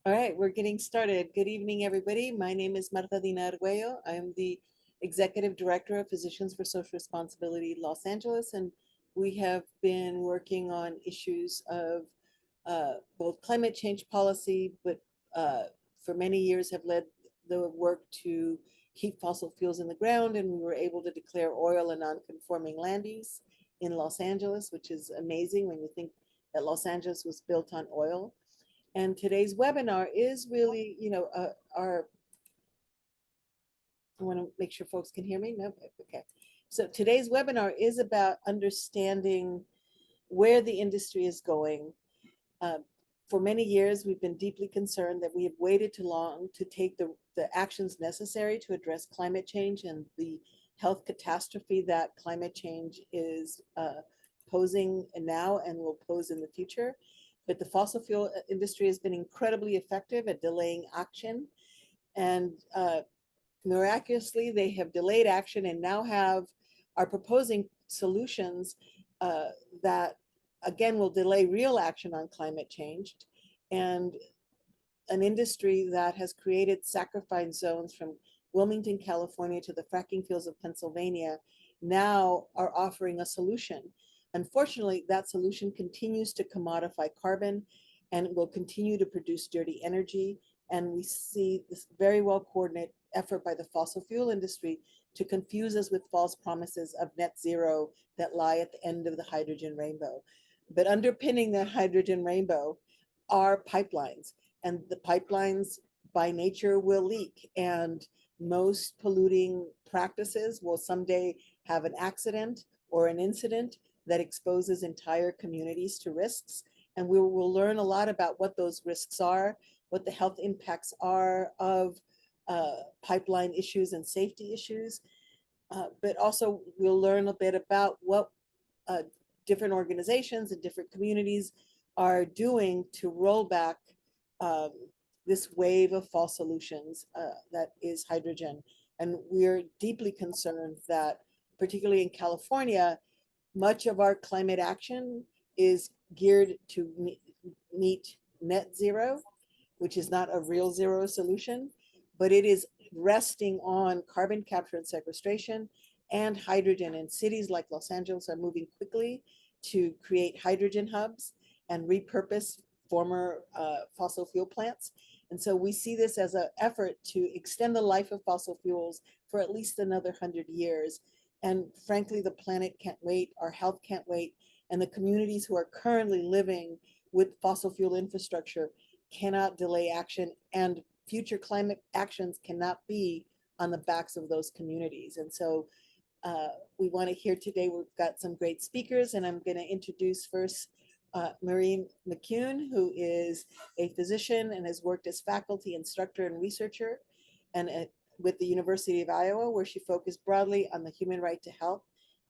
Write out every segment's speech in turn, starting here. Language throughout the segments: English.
All right, we're getting started. Good evening, everybody. My name is Dina Argüello. I'm the Executive Director of Physicians for Social Responsibility Los Angeles, and we have been working on issues of both climate change policy, but for many years have led the work to keep fossil fuels in the ground, and we were able to declare oil a non-conforming land use in Los Angeles, which is amazing when you think that Los Angeles was built on oil. And today's webinar is really, I want to make sure folks can hear me. No, okay. So today's webinar is about understanding where the industry is going. For many years, we've been deeply concerned that we have waited too long to take the actions necessary to address climate change and the health catastrophe that climate change is posing now and will pose in the future. But the fossil fuel industry has been incredibly effective at delaying action. And miraculously, they have delayed action and now are proposing solutions that, again, will delay real action on climate change. And an industry that has created sacrifice zones from Wilmington, California to the fracking fields of Pennsylvania now are offering a solution. Unfortunately, that solution continues to commodify carbon and will continue to produce dirty energy. And we see this very well coordinated effort by the fossil fuel industry to confuse us with false promises of net zero that lie at the end of the hydrogen rainbow. But underpinning that hydrogen rainbow are pipelines, and the pipelines by nature will leak, and most polluting practices will someday have an accident or an incident that exposes entire communities to risks. And we will learn a lot about what those risks are, what the health impacts are of pipeline issues and safety issues. But also we'll learn a bit about what different organizations and different communities are doing to roll back this wave of false solutions that is hydrogen. And we're deeply concerned that, particularly in California, much of our climate action is geared to meet net zero, which is not a real zero solution, but it is resting on carbon capture and sequestration and hydrogen. And cities like Los Angeles are moving quickly to create hydrogen hubs and repurpose former fossil fuel plants. And so we see this as an effort to extend the life of fossil fuels for at least another 100 years. And frankly, the planet can't wait, our health can't wait, and the communities who are currently living with fossil fuel infrastructure cannot delay action, and future climate actions cannot be on the backs of those communities. And so we want to hear today, we've got some great speakers, and I'm going to introduce first Maureen McCue, who is a physician and has worked as faculty, instructor, and researcher, and with the University of Iowa, where she focused broadly on the human right to health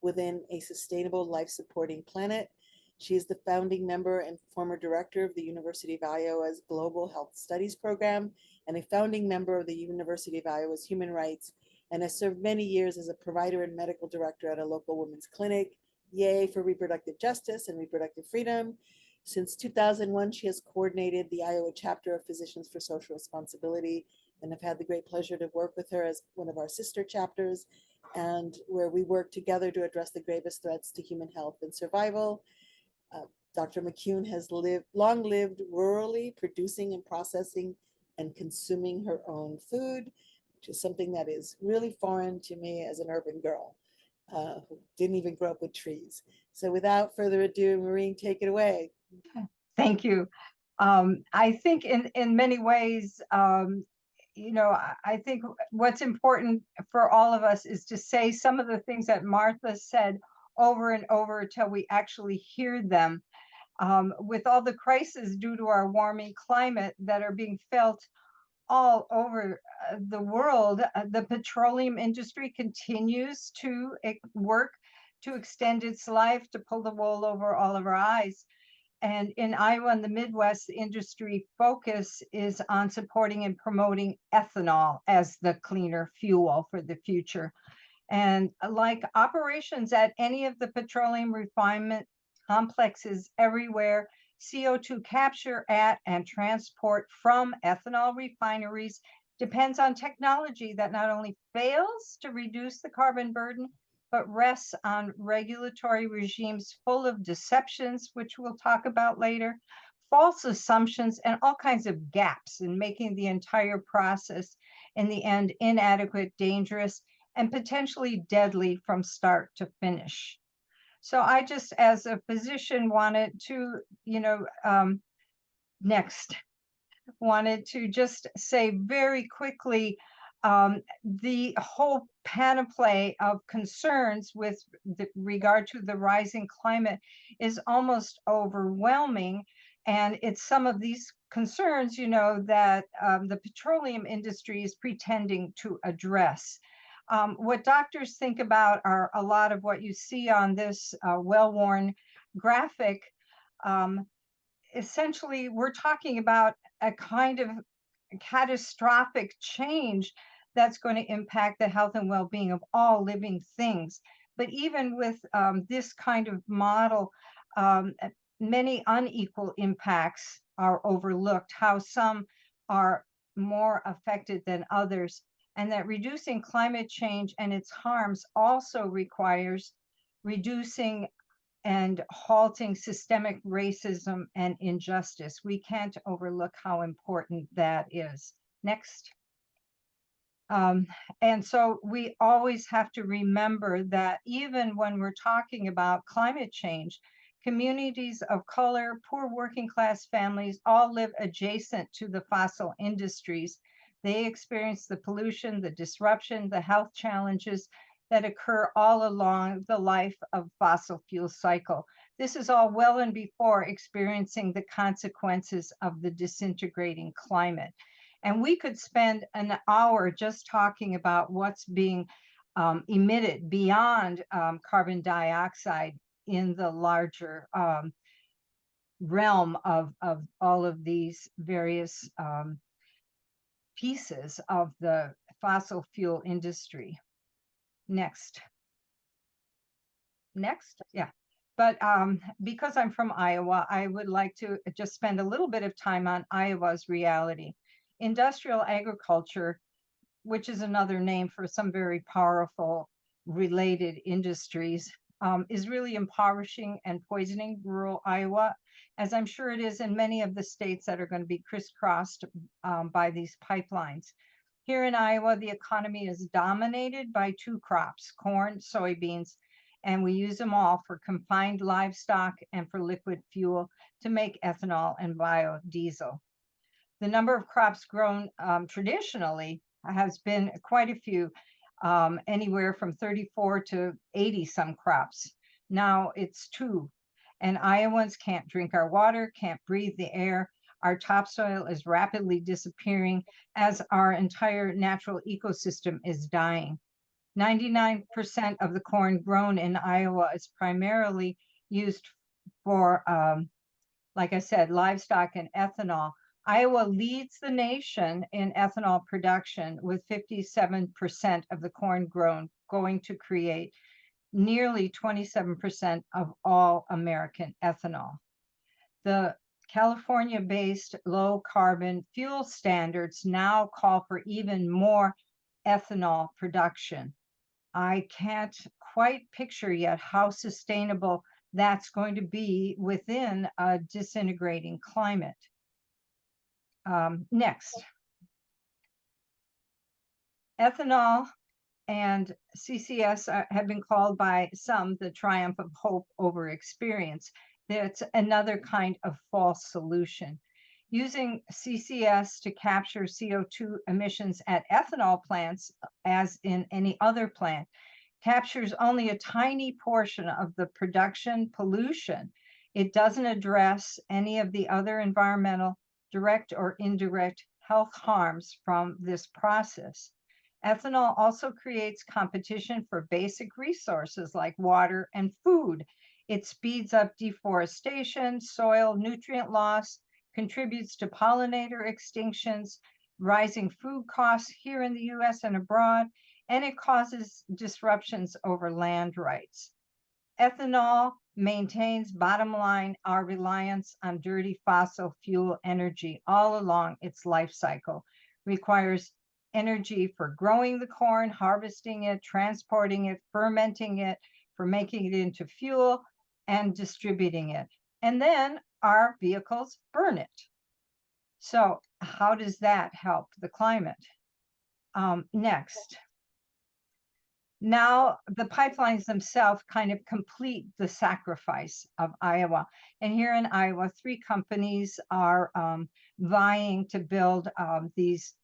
within a sustainable life-supporting planet. She is the founding member and former director of the University of Iowa's Global Health Studies program and a founding member of the University of Iowa's Human Rights, and has served many years as a provider and medical director at a local women's clinic. Yay for reproductive justice and reproductive freedom. Since 2001, she has coordinated the Iowa chapter of Physicians for Social Responsibility, and I've had the great pleasure to work with her as one of our sister chapters, and where we work together to address the gravest threats to human health and survival. Dr. McCue has long lived rurally, producing and processing and consuming her own food, which is something that is really foreign to me as an urban girl who didn't even grow up with trees. So without further ado, Maureen, take it away. Thank you. I think in many ways, I think what's important for all of us is to say some of the things that Martha said over and over until we actually hear them. With all the crises due to our warming climate that are being felt all over the world, the petroleum industry continues to work to extend its life, to pull the wool over all of our eyes. And in Iowa and the Midwest, the industry focus is on supporting and promoting ethanol as the cleaner fuel for the future. And like operations at any of the petroleum refinement complexes everywhere, CO2 capture at and transport from ethanol refineries depends on technology that not only fails to reduce the carbon burden, but rests on regulatory regimes full of deceptions, which we'll talk about later, false assumptions, and all kinds of gaps in making the entire process, in the end, inadequate, dangerous, and potentially deadly from start to finish. So I just, as a physician, wanted to, wanted to just say very quickly, the whole panoply of concerns with regard to the rising climate is almost overwhelming. And it's some of these concerns, that the petroleum industry is pretending to address. What doctors think about are a lot of what you see on this well-worn graphic. Essentially, we're talking about a kind of catastrophic change that's going to impact the health and well-being of all living things. But even with this kind of model, many unequal impacts are overlooked, how some are more affected than others, and that reducing climate change and its harms also requires reducing and halting systemic racism and injustice. We can't overlook how important that is. Next. And so we always have to remember that even when we're talking about climate change, communities of color, poor working class families all live adjacent to the fossil industries. They experience the pollution, the disruption, the health challenges that occur all along the life of fossil fuel cycle. This is all well and before experiencing the consequences of the disintegrating climate. And we could spend an hour just talking about what's being emitted beyond carbon dioxide in the larger realm of all of these various pieces of the fossil fuel industry. Next. Yeah. But because I'm from Iowa, I would like to just spend a little bit of time on Iowa's reality. Industrial agriculture, which is another name for some very powerful related industries, is really impoverishing and poisoning rural Iowa, as I'm sure it is in many of the states that are going to be crisscrossed by these pipelines. Here in Iowa, the economy is dominated by two crops, corn, soybeans, and we use them all for confined livestock and for liquid fuel to make ethanol and biodiesel. The number of crops grown traditionally has been quite a few, anywhere from 34 to 80 some crops. Now it's 2. And Iowans can't drink our water, can't breathe the air. Our topsoil is rapidly disappearing as our entire natural ecosystem is dying. 99% of the corn grown in Iowa is primarily used for, like I said, livestock and ethanol. Iowa leads the nation in ethanol production, with 57% of the corn grown going to create nearly 27% of all American ethanol. The California-based low-carbon fuel standards now call for even more ethanol production. I can't quite picture yet how sustainable that's going to be within a disintegrating climate. Next. Ethanol and CCS have been called by some the triumph of hope over experience. That's another kind of false solution. Using CCS to capture CO2 emissions at ethanol plants, as in any other plant, captures only a tiny portion of the production pollution. It doesn't address any of the other environmental, direct or indirect health harms from this process. Ethanol also creates competition for basic resources like water and food. It speeds up deforestation, soil nutrient loss, contributes to pollinator extinctions, rising food costs here in the US and abroad, and it causes disruptions over land rights. Ethanol maintains, bottom line, our reliance on dirty fossil fuel energy all along its life cycle, requires energy for growing the corn, harvesting it, transporting it, fermenting it, for making it into fuel, and distributing it. And then our vehicles burn it. So how does that help the climate? Next. Now the pipelines themselves kind of complete the sacrifice of Iowa. And here in Iowa, 3 companies are vying to build these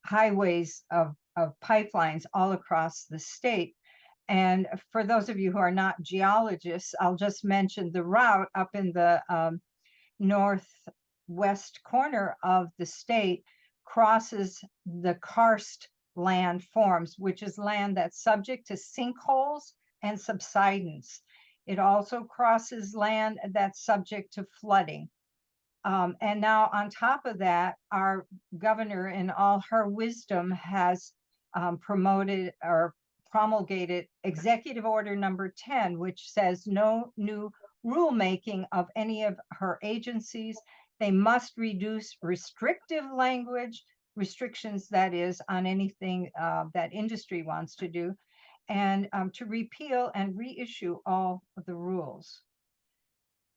highways of pipelines all across the state. And for those of you who are not geologists, I'll just mention the route up in the northwest corner of the state crosses the karst land forms, which is land that's subject to sinkholes and subsidence. It also crosses land that's subject to flooding. And now on top of that, our governor in all her wisdom has promoted or promulgated Executive Order number 10, which says no new rulemaking of any of her agencies. They must reduce restrictive language, restrictions that is on anything that industry wants to do, and to repeal and reissue all of the rules.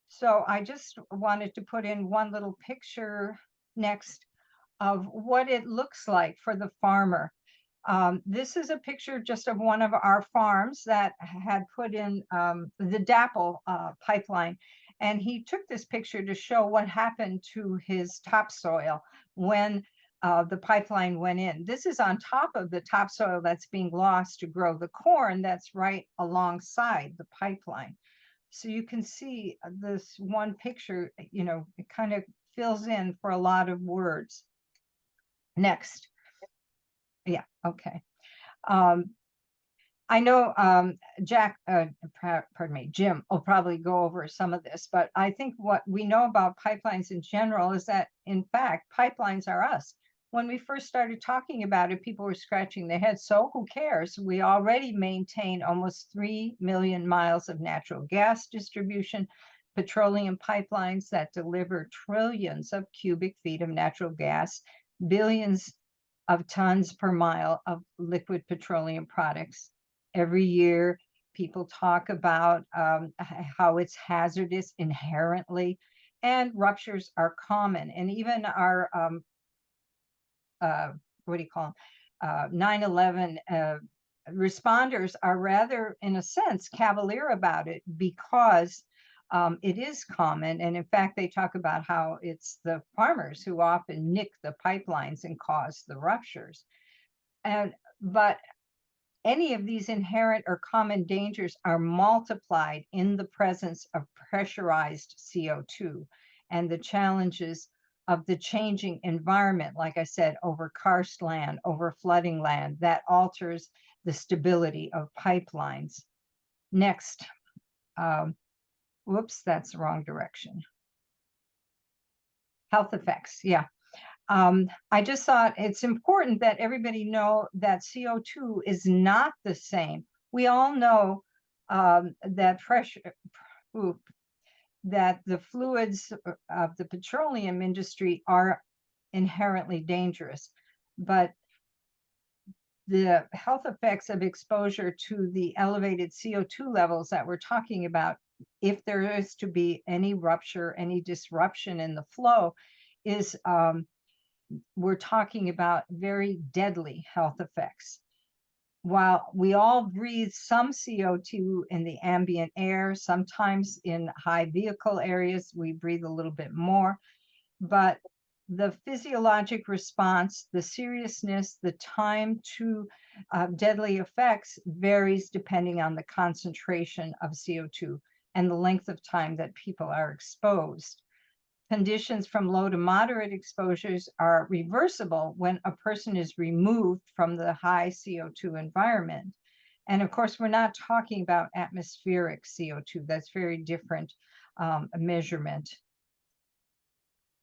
So I just wanted to put in one little picture next of what it looks like for the farmer. This is a picture just of one of our farms that had put in the DAPL pipeline. And he took this picture to show what happened to his topsoil when the pipeline went in. This is on top of the topsoil that's being lost to grow the corn that's right alongside the pipeline. So you can see this one picture, you know, it kind of fills in for a lot of words. Next. Yeah, okay. I know Jim will probably go over some of this, but I think what we know about pipelines in general is that, in fact, pipelines are us. When we first started talking about it, people were scratching their heads. So who cares? We already maintain almost 3 million miles of natural gas distribution, petroleum pipelines that deliver trillions of cubic feet of natural gas, billions of tons per mile of liquid petroleum products. Every year, people talk about how it's hazardous inherently, and ruptures are common. And even our, what do you call them, 9/11 responders are rather, in a sense, cavalier about it because it is common. And in fact, they talk about how it's the farmers who often nick the pipelines and cause the ruptures. But any of these inherent or common dangers are multiplied in the presence of pressurized CO2 and the challenges of the changing environment, like I said, over karst land, over flooding land, that alters the stability of pipelines. Next. Whoops, that's the wrong direction. Health effects, yeah. I just thought it's important that everybody know that CO2 is not the same. We all know that that the fluids of the petroleum industry are inherently dangerous, but the health effects of exposure to the elevated CO2 levels that we're talking about, if there is to be any rupture, any disruption in the flow, is we're talking about very deadly health effects. While we all breathe some CO2 in the ambient air, sometimes in high vehicle areas, we breathe a little bit more, but the physiologic response, the seriousness, the time to deadly effects varies depending on the concentration of CO2 and the length of time that people are exposed. Conditions from low to moderate exposures are reversible when a person is removed from the high CO2 environment. And of course, we're not talking about atmospheric CO2. That's very different measurement.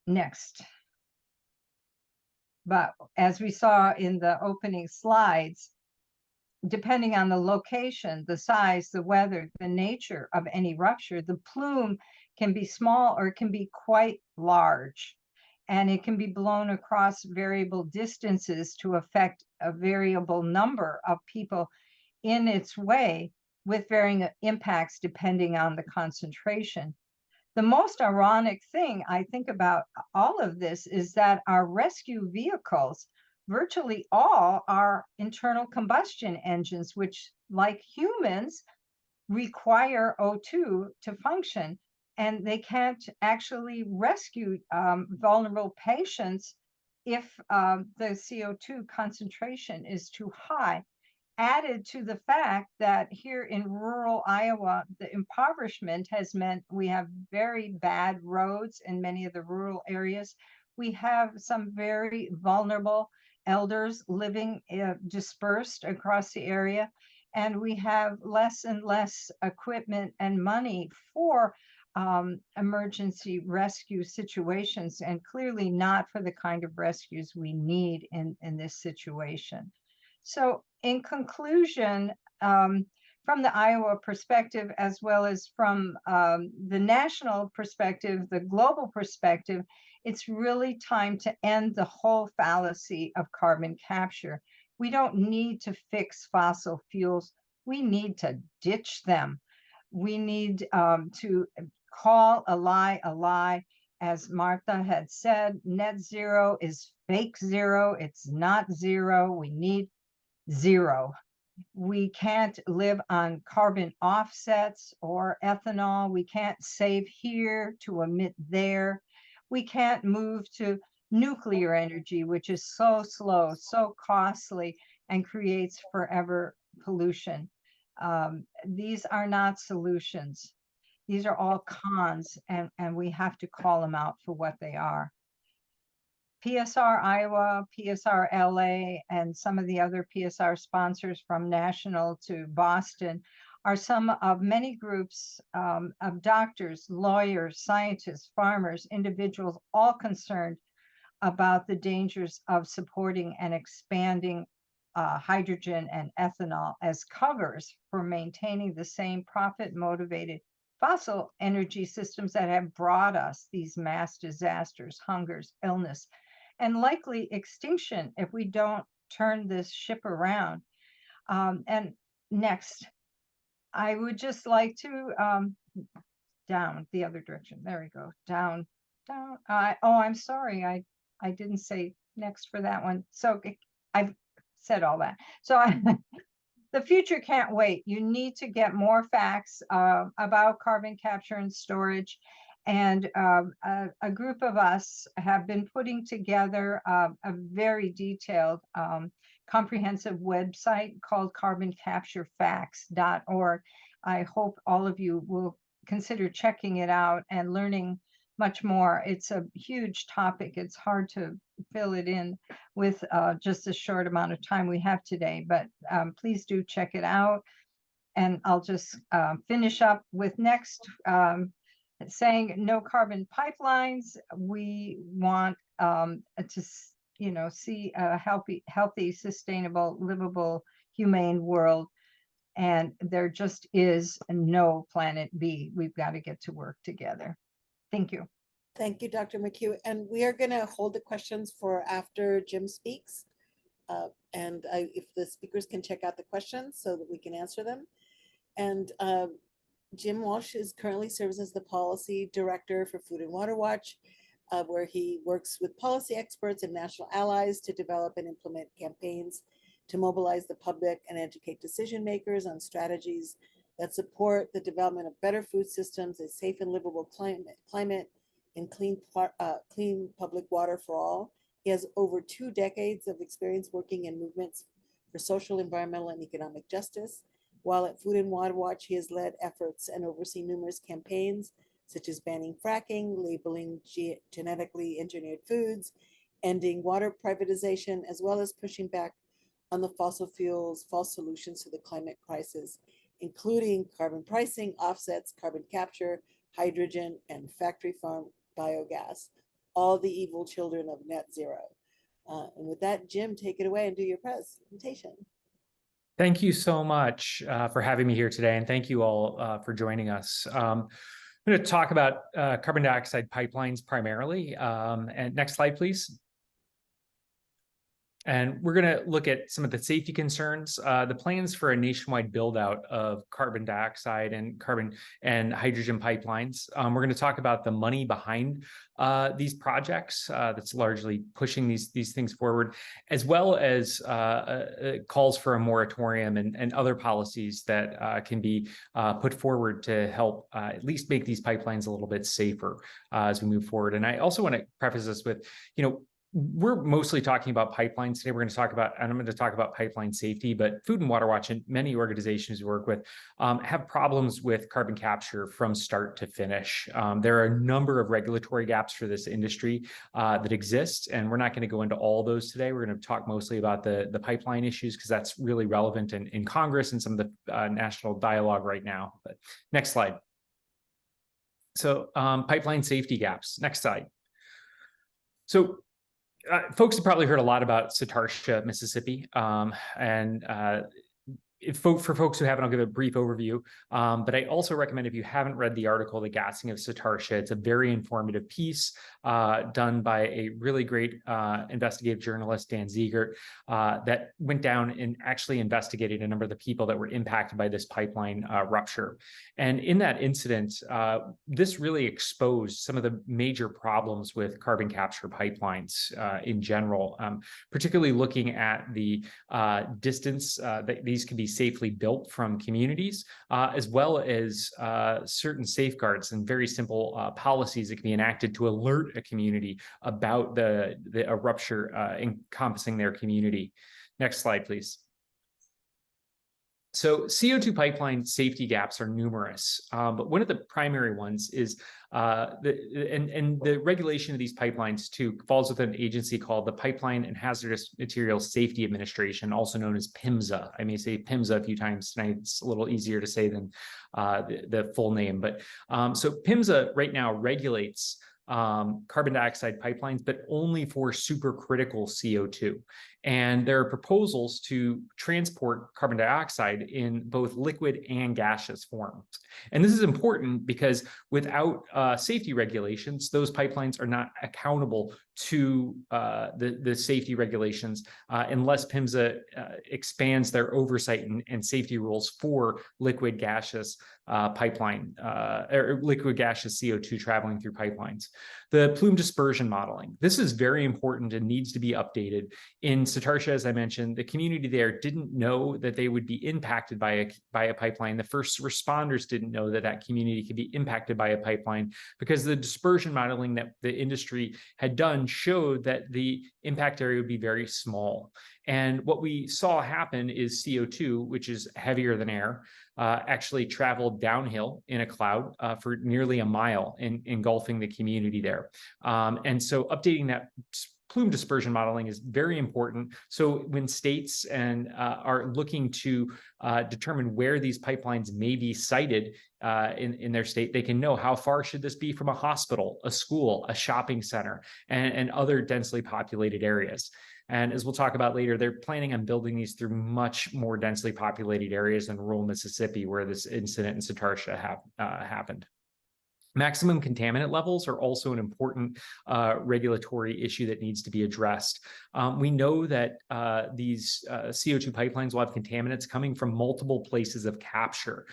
Next. But as we saw in the opening slides, depending on the location, the size, the weather, the nature of any rupture, the plume can be small or it can be quite large. And it can be blown across variable distances to affect a variable number of people in its way, with varying impacts depending on the concentration. The most ironic thing I think about all of this is that our rescue vehicles, virtually all, are internal combustion engines, which, like humans, require O2 to function, and they can't actually rescue vulnerable patients if the CO2 concentration is too high. Added to the fact that here in rural Iowa, the impoverishment has meant we have very bad roads in many of the rural areas. We have some very vulnerable elders living dispersed across the area, and we have less and less equipment and money for emergency rescue situations, and clearly not for the kind of rescues we need in this situation. So in conclusion, from the Iowa perspective, as well as from the national perspective, the global perspective, it's really time to end the whole fallacy of carbon capture. We don't need to fix fossil fuels. We need to ditch them. We need to call a lie. As Martha had said, net zero is fake zero. It's not zero. We need zero. We can't live on carbon offsets or ethanol. We can't save here to emit there. We can't move to nuclear energy, which is so slow, so costly, and creates forever pollution. These are not solutions. These are all cons, and we have to call them out for what they are. PSR Iowa, PSR LA, and some of the other PSR sponsors from national to Boston are some of many groups of doctors, lawyers, scientists, farmers, individuals, all concerned about the dangers of supporting and expanding hydrogen and ethanol as covers for maintaining the same profit-motivated fossil energy systems that have brought us these mass disasters, hungers, illness, and likely extinction if we don't turn this ship around. And next, I would just like to down the other direction. There we go. Down. Oh, I'm sorry. I didn't say next for that one. So I've said all that. So the future can't wait. You need to get more facts about carbon capture and storage. And a group of us have been putting together a very detailed, comprehensive website called carboncapturefacts.org. I hope all of you will consider checking it out and learning much more. It's a huge topic. It's hard to fill it in with just a short amount of time we have today, but please do check it out. And I'll just finish up with next, saying no carbon pipelines. We want to, see a healthy, sustainable, livable, humane world. And there just is no planet B. We've got to get to work together. Thank you. Thank you, Dr. McCue. And we are going to hold the questions for after Jim speaks. If the speakers can check out the questions so that we can answer them. And Jim Walsh is currently serves as the policy director for Food and Water Watch, where he works with policy experts and national allies to develop and implement campaigns to mobilize the public and educate decision makers on strategies that support the development of better food systems, a safe and livable climate, and clean public water for all. He has over 2 decades of experience working in movements for social, environmental, and economic justice. While at Food and Water Watch, he has led efforts and overseen numerous campaigns, such as banning fracking, labeling genetically engineered foods, ending water privatization, as well as pushing back on the fossil fuels' false solutions to the climate crisis, including carbon pricing, offsets, carbon capture, hydrogen, and factory farm biogas, all the evil children of net zero. And with that, Jim, take it away and do your presentation. Thank you so much for having me here today, and thank you all for joining us. I'm going to talk about carbon dioxide pipelines primarily. And next slide, please. And we're going to look at some of the safety concerns, the plans for a nationwide build out of carbon dioxide and carbon and hydrogen pipelines. We're going to talk about the money behind these projects that's largely pushing these things forward, as well as calls for a moratorium and other policies that can be put forward to help at least make these pipelines a little bit safer as we move forward. And I also want to preface this with, we're mostly talking about pipelines today. We're going to talk about, and I'm going to talk about pipeline safety, but Food and Water Watch and many organizations we work with have problems with carbon capture from start to finish. There are a number of regulatory gaps for this industry that exist, and we're not going to go into all those today. We're going to talk mostly about the pipeline issues because that's really relevant in Congress and some of the national dialogue right now. But next slide. So pipeline safety gaps. Next slide. So folks have probably heard a lot about Satartia, Mississippi, for folks who haven't, I'll give a brief overview. But I also recommend, if you haven't read the article, The Gassing of Satartia, it's a very informative piece done by a really great investigative journalist, Dan Ziegert, that went down and actually investigated a number of the people that were impacted by this pipeline rupture. And in that incident, this really exposed some of the major problems with carbon capture pipelines in general, particularly looking at the distance that these can be safely built from communities, as well as certain safeguards and very simple policies that can be enacted to alert a community about a rupture encompassing their community. Next slide, please. So CO2 pipeline safety gaps are numerous, but one of the primary ones is the regulation of these pipelines too falls with an agency called the Pipeline and Hazardous Materials Safety Administration, also known as PHMSA. I may say PHMSA a few times tonight. It's a little easier to say than the full name, but so PHMSA right now regulates carbon dioxide pipelines, but only for supercritical CO2. And there are proposals to transport carbon dioxide in both liquid and gaseous forms. And this is important because without safety regulations, those pipelines are not accountable to the safety regulations unless PHMSA expands their oversight and safety rules for liquid gaseous pipeline or liquid gaseous CO2 traveling through pipelines. The plume dispersion modeling. This is very important and needs to be updated. In Satartia, as I mentioned, the community there didn't know that they would be impacted by a pipeline. The first responders didn't know that that community could be impacted by a pipeline because the dispersion modeling that the industry had done showed that the impact area would be very small. And what we saw happen is CO2, which is heavier than air, actually traveled downhill in a cloud for nearly a mile, engulfing the community there. And so updating that plume dispersion modeling is very important. So when states are looking to determine where these pipelines may be sited in their state, they can know how far should this be from a hospital, a school, a shopping center, and other densely populated areas. And as we'll talk about later, they're planning on building these through much more densely populated areas in rural Mississippi, where this incident in Satartia happened. Maximum contaminant levels are also an important regulatory issue that needs to be addressed. We know that these CO2 pipelines will have contaminants coming from multiple places of capture.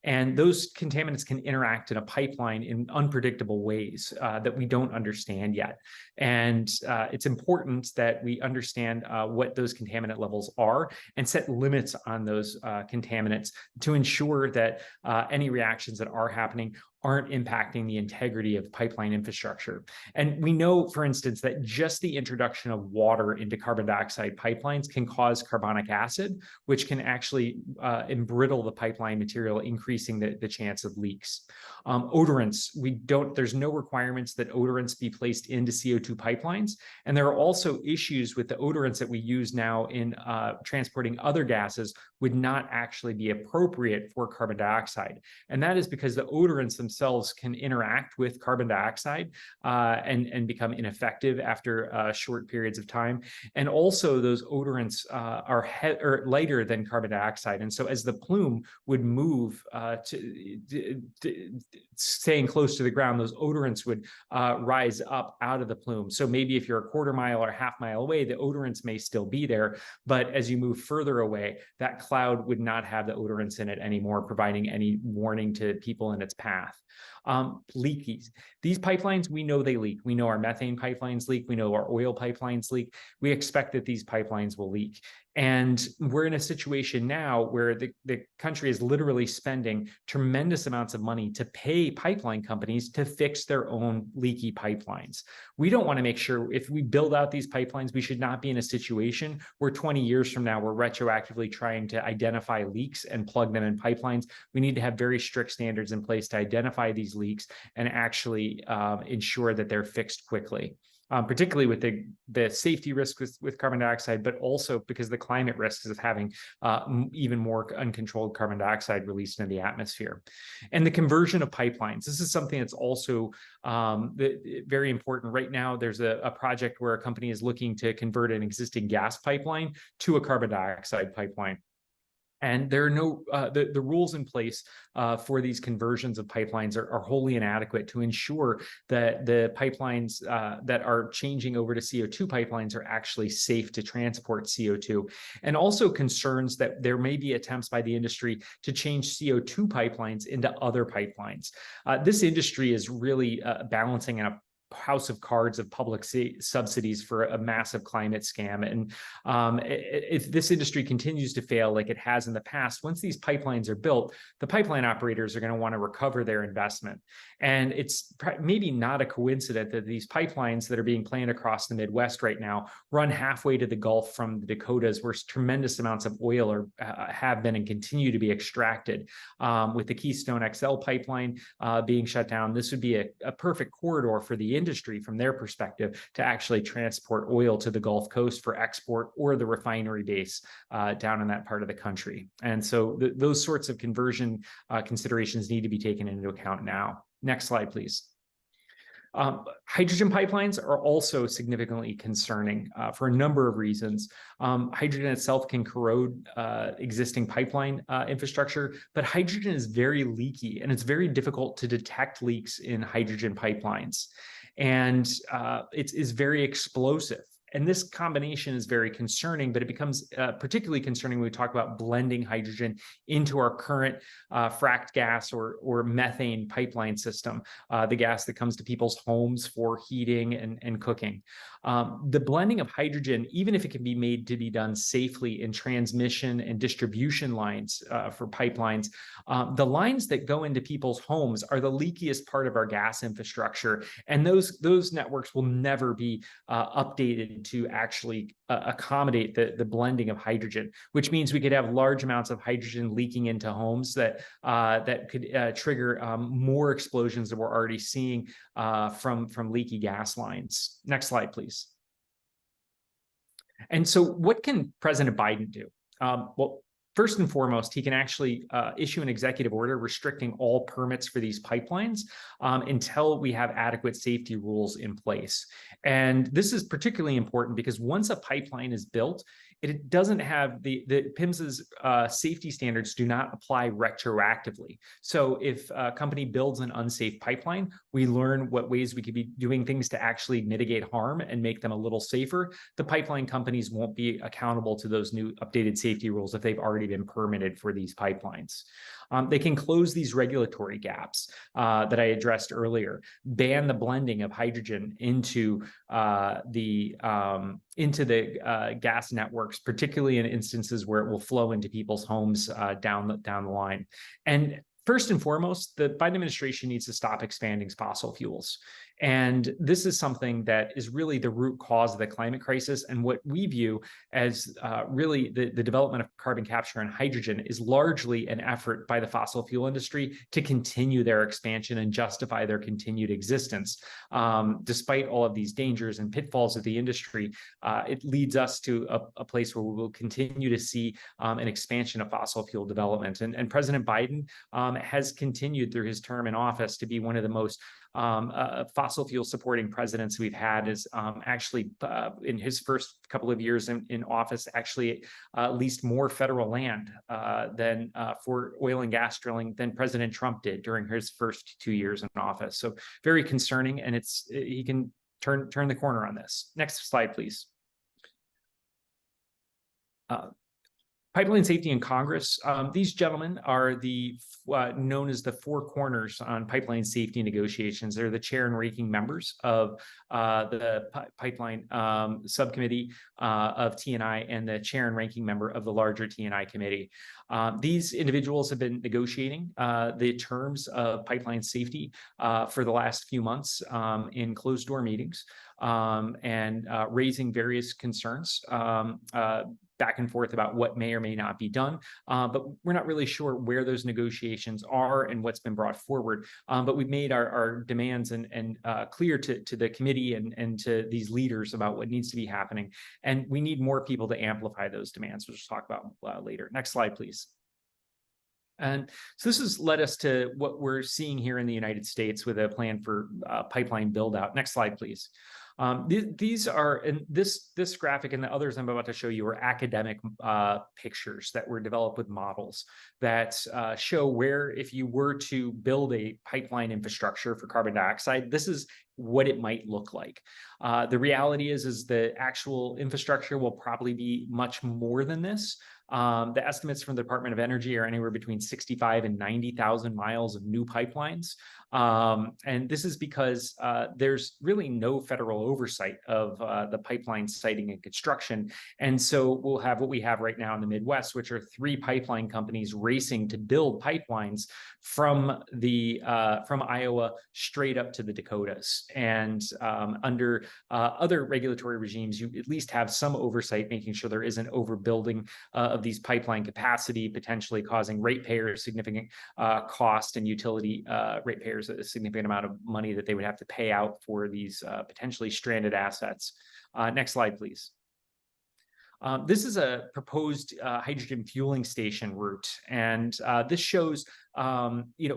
And those contaminants can interact in a pipeline in unpredictable ways that we don't understand yet. And it's important that we understand what those contaminant levels are and set limits on those contaminants to ensure that any reactions that are happening aren't impacting the integrity of pipeline infrastructure. And we know, for instance, that just the introduction of water into carbon dioxide pipelines can cause carbonic acid, which can actually embrittle the pipeline material, increasing the chance of leaks. Odorants, there's no requirements that odorants be placed into CO2 pipelines. And there are also issues with the odorants that we use now in transporting other gases would not actually be appropriate for carbon dioxide. And that is because the odorants themselves themselves can interact with carbon dioxide and become ineffective after short periods of time. And also those odorants are lighter than carbon dioxide. And so as the plume would move staying close to the ground, those odorants would rise up out of the plume. So maybe if you're a quarter mile or a half mile away, the odorants may still be there, but as you move further away, that cloud would not have the odorants in it anymore, providing any warning to people in its path. Leakies. These pipelines, we know they leak. We know our methane pipelines leak. We know our oil pipelines leak. We expect that these pipelines will leak. And we're in a situation now where the country is literally spending tremendous amounts of money to pay pipeline companies to fix their own leaky pipelines. We don't want to make sure if we build out these pipelines, we should not be in a situation where 20 years from now, we're retroactively trying to identify leaks and plug them in pipelines. We need to have very strict standards in place to identify these leaks and actually ensure that they're fixed quickly. Particularly with the safety risks with carbon dioxide, but also because the climate risks of having even more uncontrolled carbon dioxide released into the atmosphere. And the conversion of pipelines. This is something that's also very important. Right now, there's a project where a company is looking to convert an existing gas pipeline to a carbon dioxide pipeline. And there are no, the rules in place for these conversions of pipelines are wholly inadequate to ensure that the pipelines that are changing over to CO2 pipelines are actually safe to transport CO2. And also concerns that there may be attempts by the industry to change CO2 pipelines into other pipelines. This industry is really balancing a house of cards of public subsidies for a massive climate scam. And if this industry continues to fail like it has in the past, once these pipelines are built, the pipeline operators are going to want to recover their investment. And it's maybe not a coincidence that these pipelines that are being planned across the Midwest right now run halfway to the Gulf from the Dakotas, where tremendous amounts of oil have been and continue to be extracted. With the Keystone XL pipeline being shut down, this would be a perfect corridor for the industry from their perspective to actually transport oil to the Gulf Coast for export or the refinery base down in that part of the country. And so those sorts of conversion considerations need to be taken into account now. Next slide, please. Hydrogen pipelines are also significantly concerning for a number of reasons. Hydrogen itself can corrode existing pipeline infrastructure, but hydrogen is very leaky and it's very difficult to detect leaks in hydrogen pipelines. And it is very explosive. And this combination is very concerning, but it becomes particularly concerning when we talk about blending hydrogen into our current fracked gas or methane pipeline system, the gas that comes to people's homes for heating and cooking. The blending of hydrogen, even if it can be made to be done safely in transmission and distribution lines for pipelines, the lines that go into people's homes are the leakiest part of our gas infrastructure. And those networks will never be updated to actually accommodate the blending of hydrogen, which means we could have large amounts of hydrogen leaking into homes that could trigger more explosions that we're already seeing from leaky gas lines. Next slide, please. And so what can President Biden do? Well, first and foremost, he can actually issue an executive order restricting all permits for these pipelines until we have adequate safety rules in place. And this is particularly important because once a pipeline is built, it doesn't have the PHMSA's safety standards do not apply retroactively. So if a company builds an unsafe pipeline, we learn what ways we could be doing things to actually mitigate harm and make them a little safer. The pipeline companies won't be accountable to those new updated safety rules if they've already been permitted for these pipelines. They can close these regulatory gaps that I addressed earlier, ban the blending of hydrogen into the gas networks, particularly in instances where it will flow into people's homes down the line. And first and foremost, the Biden administration needs to stop expanding fossil fuels. And this is something that is really the root cause of the climate crisis. And what we view as really the development of carbon capture and hydrogen is largely an effort by the fossil fuel industry to continue their expansion and justify their continued existence. Despite all of these dangers and pitfalls of the industry, it leads us to a place where we will continue to see an expansion of fossil fuel development. And President Biden has continued through his term in office to be one of the most fossil fuel supporting presidents we've had. Is actually in his first couple of years in office actually leased more federal land than for oil and gas drilling than President Trump did during his first 2 years in office. So very concerning, and he can turn the corner on this. Next slide, please. Pipeline safety in Congress. These gentlemen are the known as the four corners on pipeline safety negotiations. They're the chair and ranking members of the pipeline subcommittee of T&I and the chair and ranking member of the larger T&I committee. These individuals have been negotiating the terms of pipeline safety for the last few months in closed door meetings and raising various concerns back and forth about what may or may not be done. But we're not really sure where those negotiations are and what's been brought forward. But we've made our demands and clear to the committee and to these leaders about what needs to be happening. And we need more people to amplify those demands, which we'll talk about later. Next slide, please. And so this has led us to what we're seeing here in the United States with a plan for pipeline build out. Next slide, please. These are, and this graphic and the others I'm about to show you are academic pictures that were developed with models that show where, if you were to build a pipeline infrastructure for carbon dioxide, this is what it might look like. The reality is the actual infrastructure will probably be much more than this. The estimates from the Department of Energy are anywhere between 65 and 90,000 miles of new pipelines. And this is because there's really no federal oversight of the pipeline siting and construction. And so we'll have what we have right now in the Midwest, which are 3 pipeline companies racing to build pipelines from Iowa straight up to the Dakotas. And under other regulatory regimes, you at least have some oversight, making sure there isn't overbuilding of these pipeline capacity, potentially causing ratepayers significant cost, and utility ratepayers a significant amount of money that they would have to pay out for these potentially stranded assets. Next slide, please. This is a proposed hydrogen fueling station route, and this shows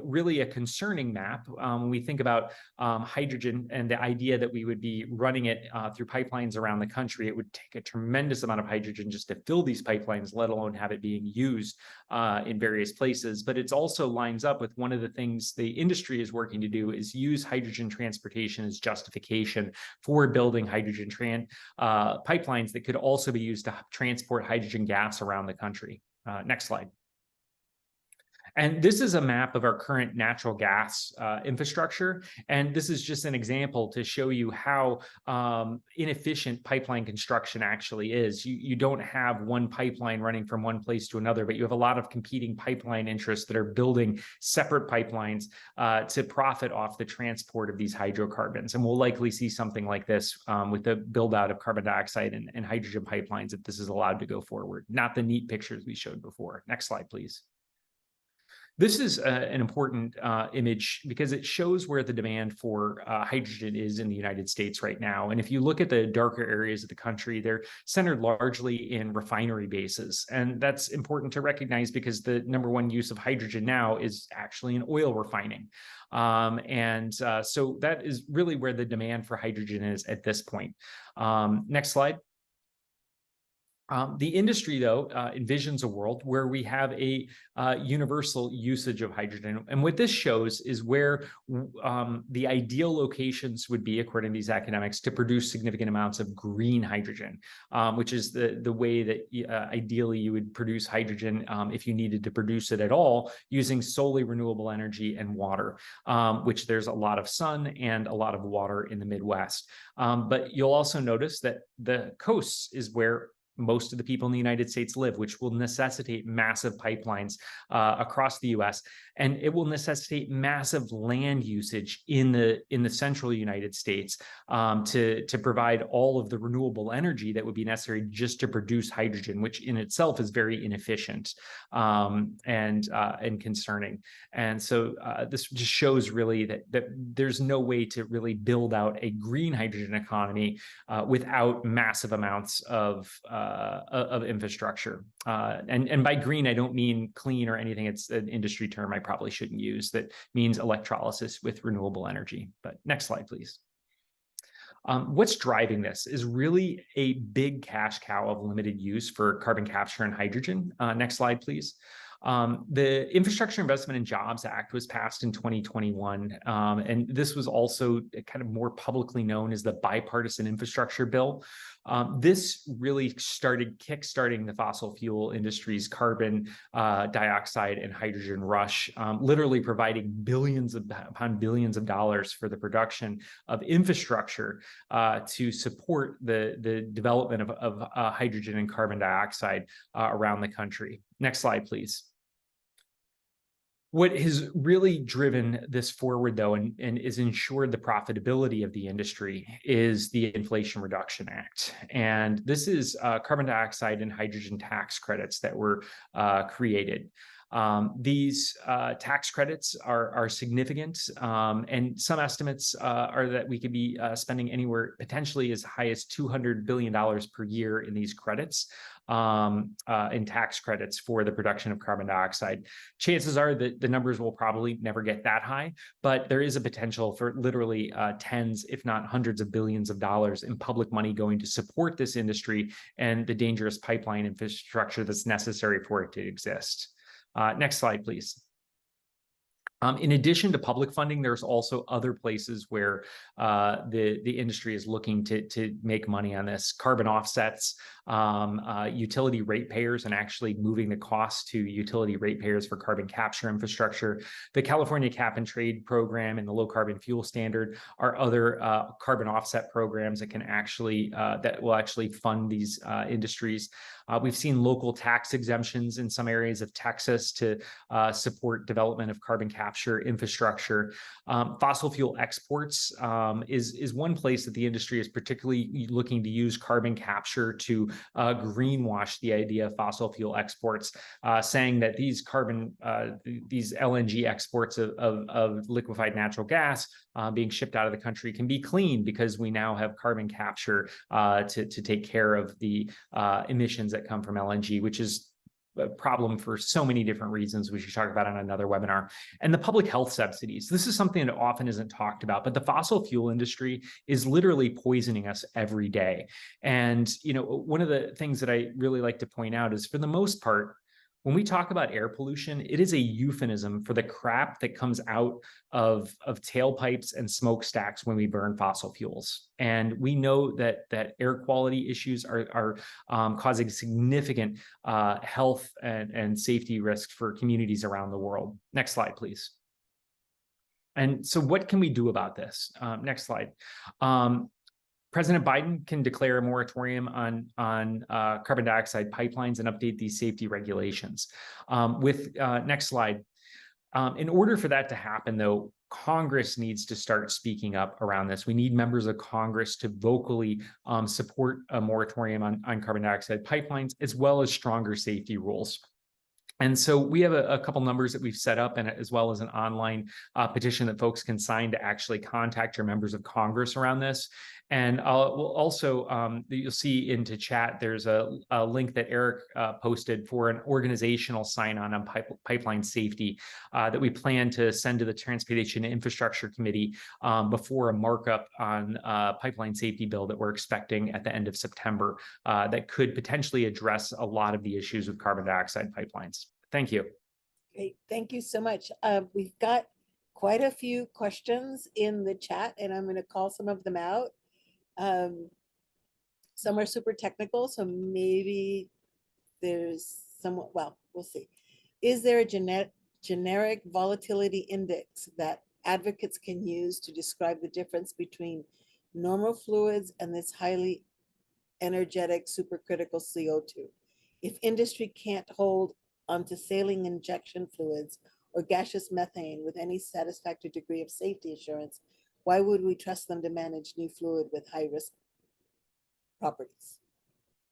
really a concerning map when we think about hydrogen and the idea that we would be running it through pipelines around the country. It would take a tremendous amount of hydrogen just to fill these pipelines, let alone have it being used in various places. But it also lines up with one of the things the industry is working to do is use hydrogen transportation as justification for building hydrogen pipelines that could also be used to transport hydrogen gas around the country. Next slide. And this is a map of our current natural gas infrastructure. And this is just an example to show you how inefficient pipeline construction actually is. You don't have one pipeline running from one place to another, but you have a lot of competing pipeline interests that are building separate pipelines to profit off the transport of these hydrocarbons. And we'll likely see something like this with the build out of carbon dioxide and hydrogen pipelines if this is allowed to go forward, not the neat pictures we showed before. Next slide, please. This is an important image because it shows where the demand for hydrogen is in the United States right now. And if you look at the darker areas of the country, they're centered largely in refinery bases. And that's important to recognize because the number one use of hydrogen now is actually in oil refining. So that is really where the demand for hydrogen is at this point. Next slide. The industry, though, envisions a world where we have a universal usage of hydrogen. And what this shows is where the ideal locations would be, according to these academics, to produce significant amounts of green hydrogen, which is the way that ideally you would produce hydrogen if you needed to produce it at all, using solely renewable energy and water, which there's a lot of sun and a lot of water in the Midwest. But you'll also notice that the coasts is where most of the people in the United States live, which will necessitate massive pipelines across the US. And it will necessitate massive land usage in the central United States to provide all of the renewable energy that would be necessary just to produce hydrogen, which in itself is very inefficient and concerning. And so this just shows really that there's no way to really build out a green hydrogen economy without massive amounts of infrastructure. And by green, I don't mean clean or anything. It's an industry term I probably shouldn't use that means electrolysis with renewable energy. But next slide, please. What's driving this is really a big cash cow of limited use for carbon capture and hydrogen. Next slide, please. The Infrastructure Investment and Jobs Act was passed in 2021, and this was also kind of more publicly known as the Bipartisan Infrastructure Bill. This really started kickstarting the fossil fuel industry's carbon dioxide and hydrogen rush, literally providing billions upon billions of dollars for the production of infrastructure to support the development of hydrogen and carbon dioxide around the country. Next slide, please. What has really driven this forward, though, and is ensured the profitability of the industry is the Inflation Reduction Act. And this is carbon dioxide and hydrogen tax credits that were created. These tax credits are significant, and some estimates are that we could be spending anywhere potentially as high as $200 billion per year in these credits, in tax credits for the production of carbon dioxide. Chances are that the numbers will probably never get that high, but there is a potential for literally tens, if not hundreds of billions of dollars in public money going to support this industry and the dangerous pipeline infrastructure that's necessary for it to exist. Next slide, please. In addition to public funding, there's also other places where the industry is looking to make money on this. Carbon offsets, utility ratepayers, and actually moving the cost to utility ratepayers for carbon capture infrastructure. The California Cap and Trade program and the Low Carbon Fuel Standard are other carbon offset programs that can actually that will actually fund these industries. We've seen local tax exemptions in some areas of Texas to support development of carbon capture infrastructure. Fossil fuel exports is one place that the industry is particularly looking to use carbon capture to greenwash the idea of fossil fuel exports, saying that these these LNG exports of liquefied natural gas being shipped out of the country can be clean because we now have carbon capture to take care of the emissions that come from LNG, which is a problem for so many different reasons we should talk about on another webinar. And the public health subsidies. This is something that often isn't talked about, but the fossil fuel industry is literally poisoning us every day. And, you know, one of the things that I really like to point out is, for the most part, when we talk about air pollution, it is a euphemism for the crap that comes out of tailpipes and smokestacks when we burn fossil fuels. And we know that air quality issues are causing significant health and safety risks for communities around the world. Next slide, please. And so what can we do about this? Next slide. President Biden can declare a moratorium on carbon dioxide pipelines and update these safety regulations. Next slide. In order for that to happen, though, Congress needs to start speaking up around this. We need members of Congress to vocally support a moratorium on carbon dioxide pipelines, as well as stronger safety rules. And so we have a couple numbers that we've set up, and as well as an online petition that folks can sign to actually contact your members of Congress around this. And we'll also, you'll see into chat, there's a link that Eric posted for an organizational sign-on on pipeline safety that we plan to send to the Transportation and Infrastructure Committee before a markup on pipeline safety bill that we're expecting at the end of September that could potentially address a lot of the issues with carbon dioxide pipelines. Thank you. Great, thank you so much. We've got quite a few questions in the chat, and I'm going to call some of them out. Some are super technical, so maybe there's somewhat, well, we'll see. Is there a generic volatility index that advocates can use to describe the difference between normal fluids and this highly energetic supercritical CO2. If industry can't hold onto saline injection fluids or gaseous methane with any satisfactory degree of safety assurance, why would we trust them to manage new fluid with high risk properties?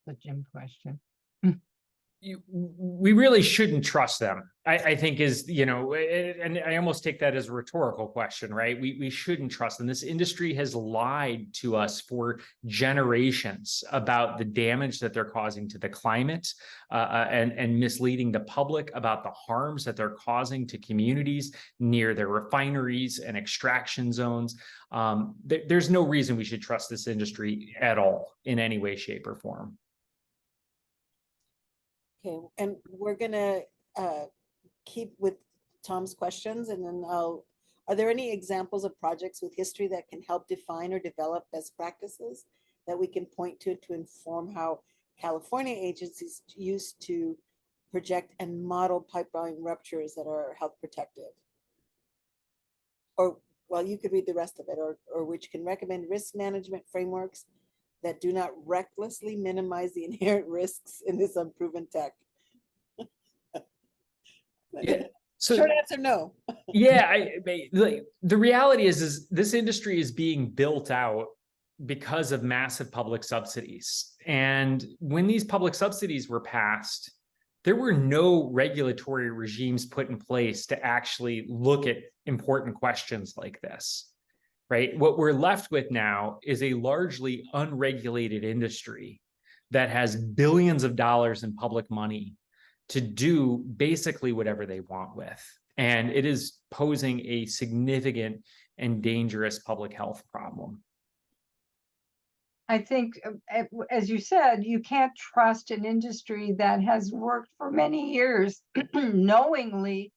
The Jim question. We really shouldn't trust them, I think is, and I almost take that as a rhetorical question, right? We shouldn't trust them. This industry has lied to us for generations about the damage that they're causing to the climate, and misleading the public about the harms that they're causing to communities near their refineries and extraction zones. There's no reason we should trust this industry at all in any way, shape, or form. Okay, and we're gonna keep with Tom's questions, and then are there any examples of projects with history that can help define or develop best practices that we can point to inform how California agencies used to project and model pipeline ruptures that are health protective? Or, well, you could read the rest of it, or which can recommend risk management frameworks that do not recklessly minimize the inherent risks in this unproven tech. Yeah. So, short answer, no. yeah, the reality is this industry is being built out because of massive public subsidies. And when these public subsidies were passed, there were no regulatory regimes put in place to actually look at important questions like this. Right? What we're left with now is a largely unregulated industry that has billions of dollars in public money to do basically whatever they want with. And it is posing a significant and dangerous public health problem. I think, as you said, you can't trust an industry that has worked for many years knowingly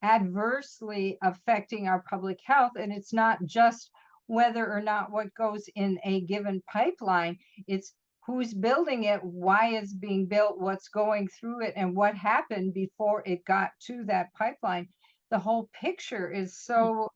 adversely affecting our public health. And it's not just whether or not what goes in a given pipeline, it's who's building it, why it's being built, what's going through it, and what happened before it got to that pipeline. The whole picture is so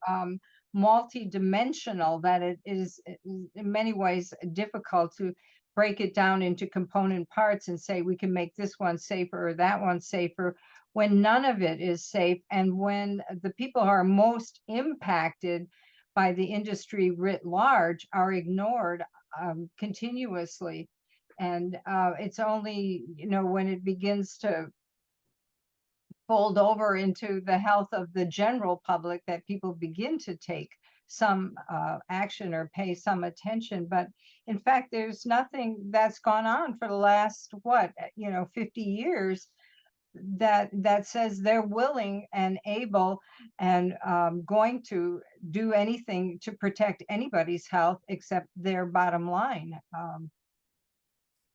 multi-dimensional that it is in many ways difficult to break it down into component parts and say we can make this one safer or that one safer, when none of it is safe, and when the people who are most impacted by the industry writ large are ignored continuously. And it's only, when it begins to fold over into the health of the general public that people begin to take some action or pay some attention. But in fact, there's nothing that's gone on for the last, 50 years that says they're willing and able and going to do anything to protect anybody's health except their bottom line.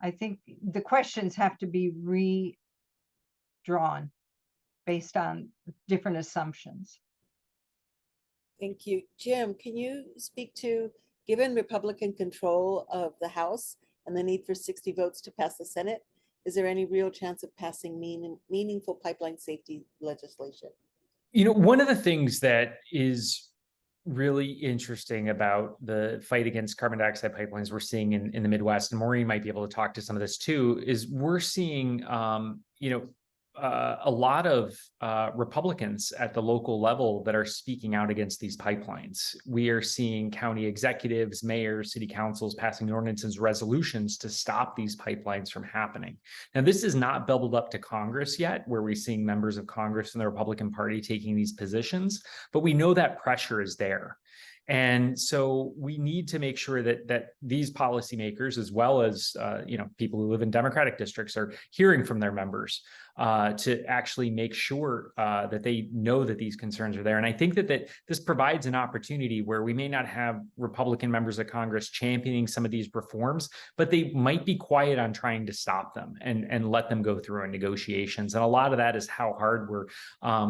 I think the questions have to be redrawn based on different assumptions. Thank you. Jim, can you speak to, given Republican control of the House and the need for 60 votes to pass the Senate, is there any real chance of passing meaningful pipeline safety legislation? One of the things that is really interesting about the fight against carbon dioxide pipelines we're seeing in the Midwest, and Maureen might be able to talk to some of this too, is we're seeing, a lot of Republicans at the local level that are speaking out against these pipelines. We are seeing county executives, mayors, city councils passing ordinances, resolutions to stop these pipelines from happening. Now, this is not bubbled up to Congress yet, where we're seeing members of Congress and the Republican Party taking these positions, but we know that pressure is there. And so we need to make sure that these policymakers, as well as people who live in Democratic districts, are hearing from their members to actually make sure that they know that these concerns are there. And I think that this provides an opportunity where we may not have Republican members of Congress championing some of these reforms, but they might be quiet on trying to stop them and let them go through in negotiations. And a lot of that is how hard we're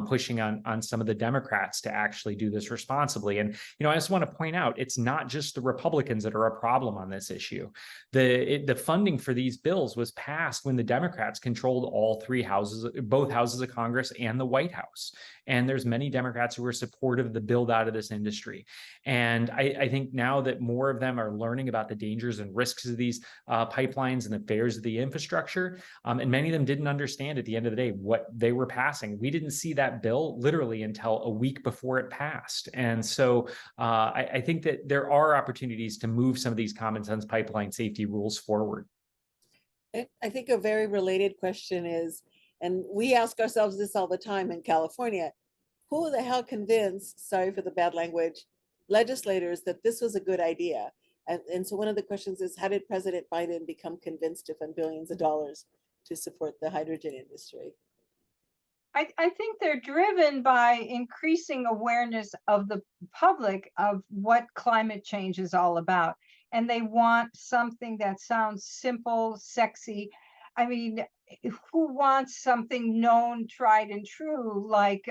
pushing on some of the Democrats to actually do this responsibly. And I just want to point out, it's not just the Republicans that are a problem on this issue. The funding for these bills was passed when the Democrats controlled all three both houses of Congress and the White House. And there's many Democrats who are supportive of the build out of this industry. And I think now that more of them are learning about the dangers and risks of these pipelines and the failures of the infrastructure, and many of them didn't understand at the end of the day what they were passing. We didn't see that bill literally until a week before it passed. And so I think that there are opportunities to move some of these common sense pipeline safety rules forward. I think a very related question is, and we ask ourselves this all the time in California, who the hell convinced, sorry for the bad language, legislators that this was a good idea? And so one of the questions is, how did President Biden become convinced to fund billions of dollars to support the hydrogen industry? I think they're driven by increasing awareness of the public of what climate change is all about. And they want something that sounds simple, sexy. I mean, who wants something known, tried and true, like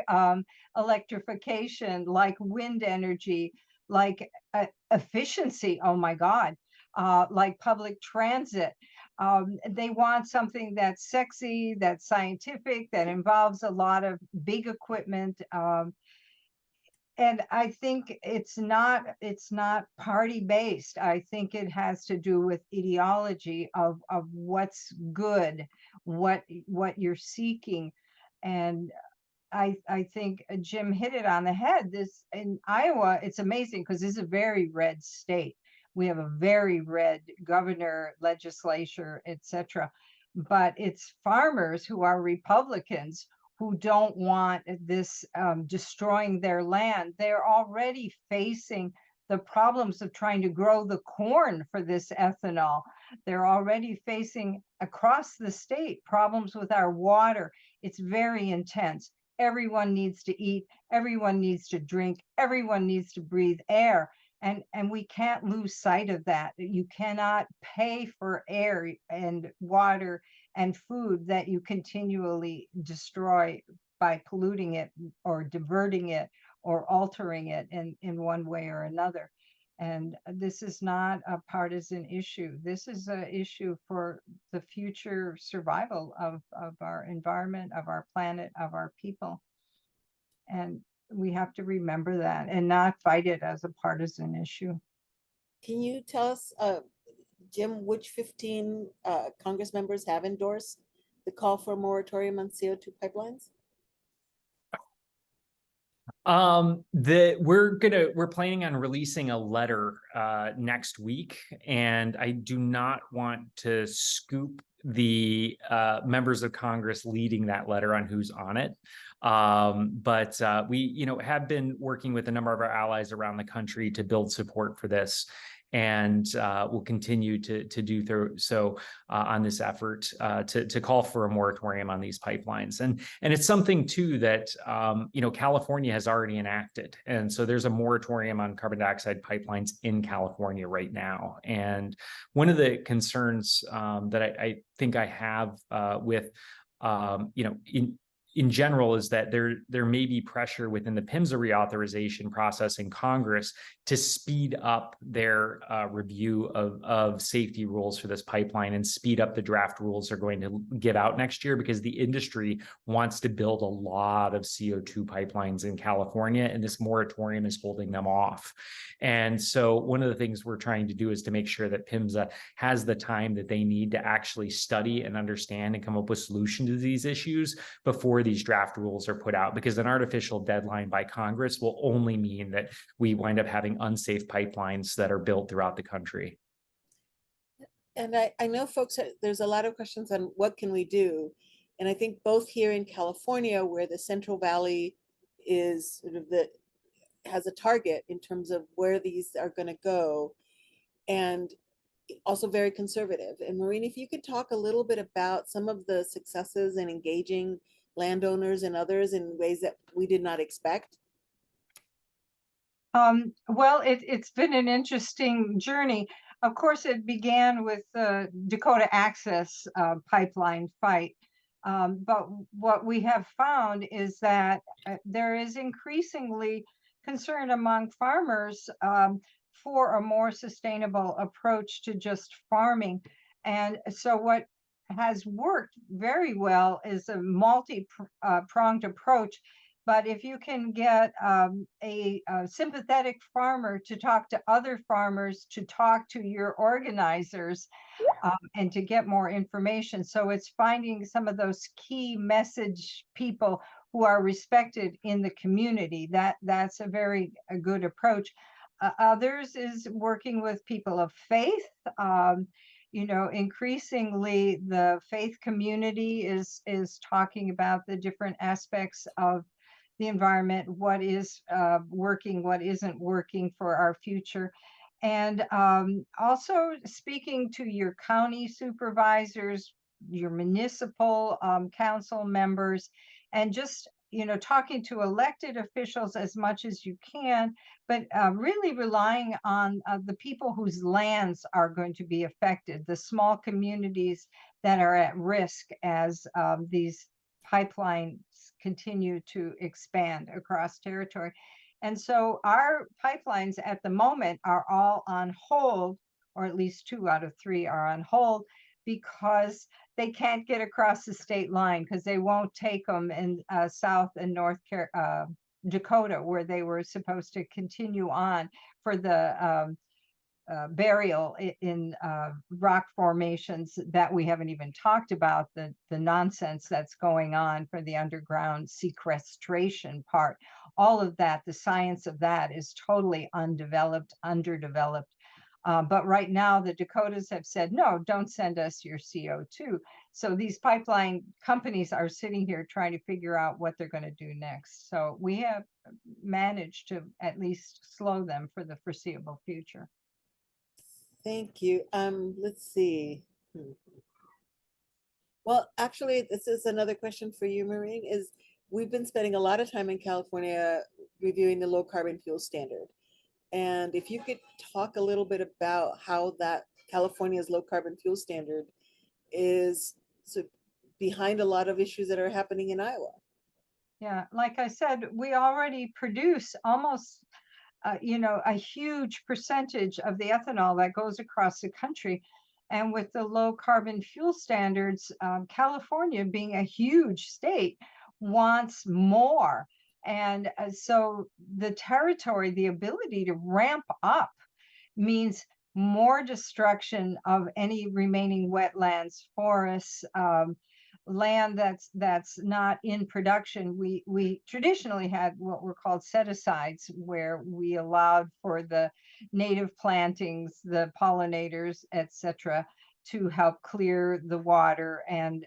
electrification, like wind energy, like efficiency, oh my God, like public transit. They want something that's sexy, that's scientific, that involves a lot of big equipment. And I think it's not party based. I think it has to do with ideology of what's good, what you're seeking. And I think Jim hit it on the head. This in Iowa, it's amazing because this is a very red state. We have a very red governor, legislature, etc. But it's farmers who are Republicans who don't want this destroying their land. They're already facing the problems of trying to grow the corn for this ethanol. They're already facing across the state problems with our water. It's very intense. Everyone needs to eat, everyone needs to drink, everyone needs to breathe air. And we can't lose sight of that. You cannot pay for air and water and food that you continually destroy by polluting it or diverting it or altering it in one way or another. And this is not a partisan issue. This is an issue for the future survival of our environment, of our planet, of our people. And we have to remember that and not fight it as a partisan issue. Can you tell us, Jim, which 15 Congress members have endorsed the call for a moratorium on CO2 pipelines? We're planning on releasing a letter next week, and I do not want to scoop the members of Congress leading that letter on who's on it. But we, have been working with a number of our allies around the country to build support for this. And we'll continue to do so on this effort to call for a moratorium on these pipelines. And it's something too that California has already enacted, and so there's a moratorium on carbon dioxide pipelines in California right now. And one of the concerns that I think I have with in general is that there may be pressure within the PHMSA reauthorization process in Congress to speed up their review of safety rules for this pipeline and speed up the draft rules they're going to give out next year, because the industry wants to build a lot of CO2 pipelines in California, and this moratorium is holding them off. And so one of the things we're trying to do is to make sure that PHMSA has the time that they need to actually study and understand and come up with solutions to these issues before these draft rules are put out, because an artificial deadline by Congress will only mean that we wind up having unsafe pipelines that are built throughout the country. And I know folks, there's a lot of questions on what can we do. And I think both here in California, where the Central Valley is sort of has a target in terms of where these are going to go, and also very conservative. And Maureen, if you could talk a little bit about some of the successes in engaging landowners and others in ways that we did not expect. Well, it's been an interesting journey. Of course, it began with the Dakota Access pipeline fight. But what we have found is that there is increasingly concern among farmers for a more sustainable approach to just farming. And so what has worked very well is a multi-pronged approach. But if you can get a sympathetic farmer to talk to other farmers, to talk to your organizers, and to get more information. So it's finding some of those key message people who are respected in the community. That's a good approach. Others is working with people of faith. You know, increasingly the faith community is talking about the different aspects of the environment, what is working, what isn't working for our future. And also speaking to your county supervisors, your municipal council members, and just, you know, talking to elected officials as much as you can, but really relying on the people whose lands are going to be affected, the small communities that are at risk as these pipelines continue to expand across territory. And so our pipelines at the moment are all on hold, or at least 2 out of 3 are on hold, because they can't get across the state line, because they won't take them in South and North Dakota, where they were supposed to continue on for the burial in rock formations that we haven't even talked about, the nonsense that's going on for the underground sequestration part. All of that, the science of that is totally undeveloped, underdeveloped. But right now the Dakotas have said, no, don't send us your CO2. So these pipeline companies are sitting here trying to figure out what they're going to do next. So we have managed to at least slow them for the foreseeable future. Thank you. Let's see. Well, actually, this is another question for you, Maureen, is we've been spending a lot of time in California reviewing the low carbon fuel standard. And if you could talk a little bit about how that California's low carbon fuel standard is behind a lot of issues that are happening in Iowa. Yeah, like I said, we already produce almost you know, a huge percentage of the ethanol that goes across the country. And with the low carbon fuel standards, California, being a huge state, wants more. And so the territory, the ability to ramp up, means more destruction of any remaining wetlands, forests, land that's not in production. We traditionally had what were called set-asides, where we allowed for the native plantings, the pollinators, etc., to help clear the water and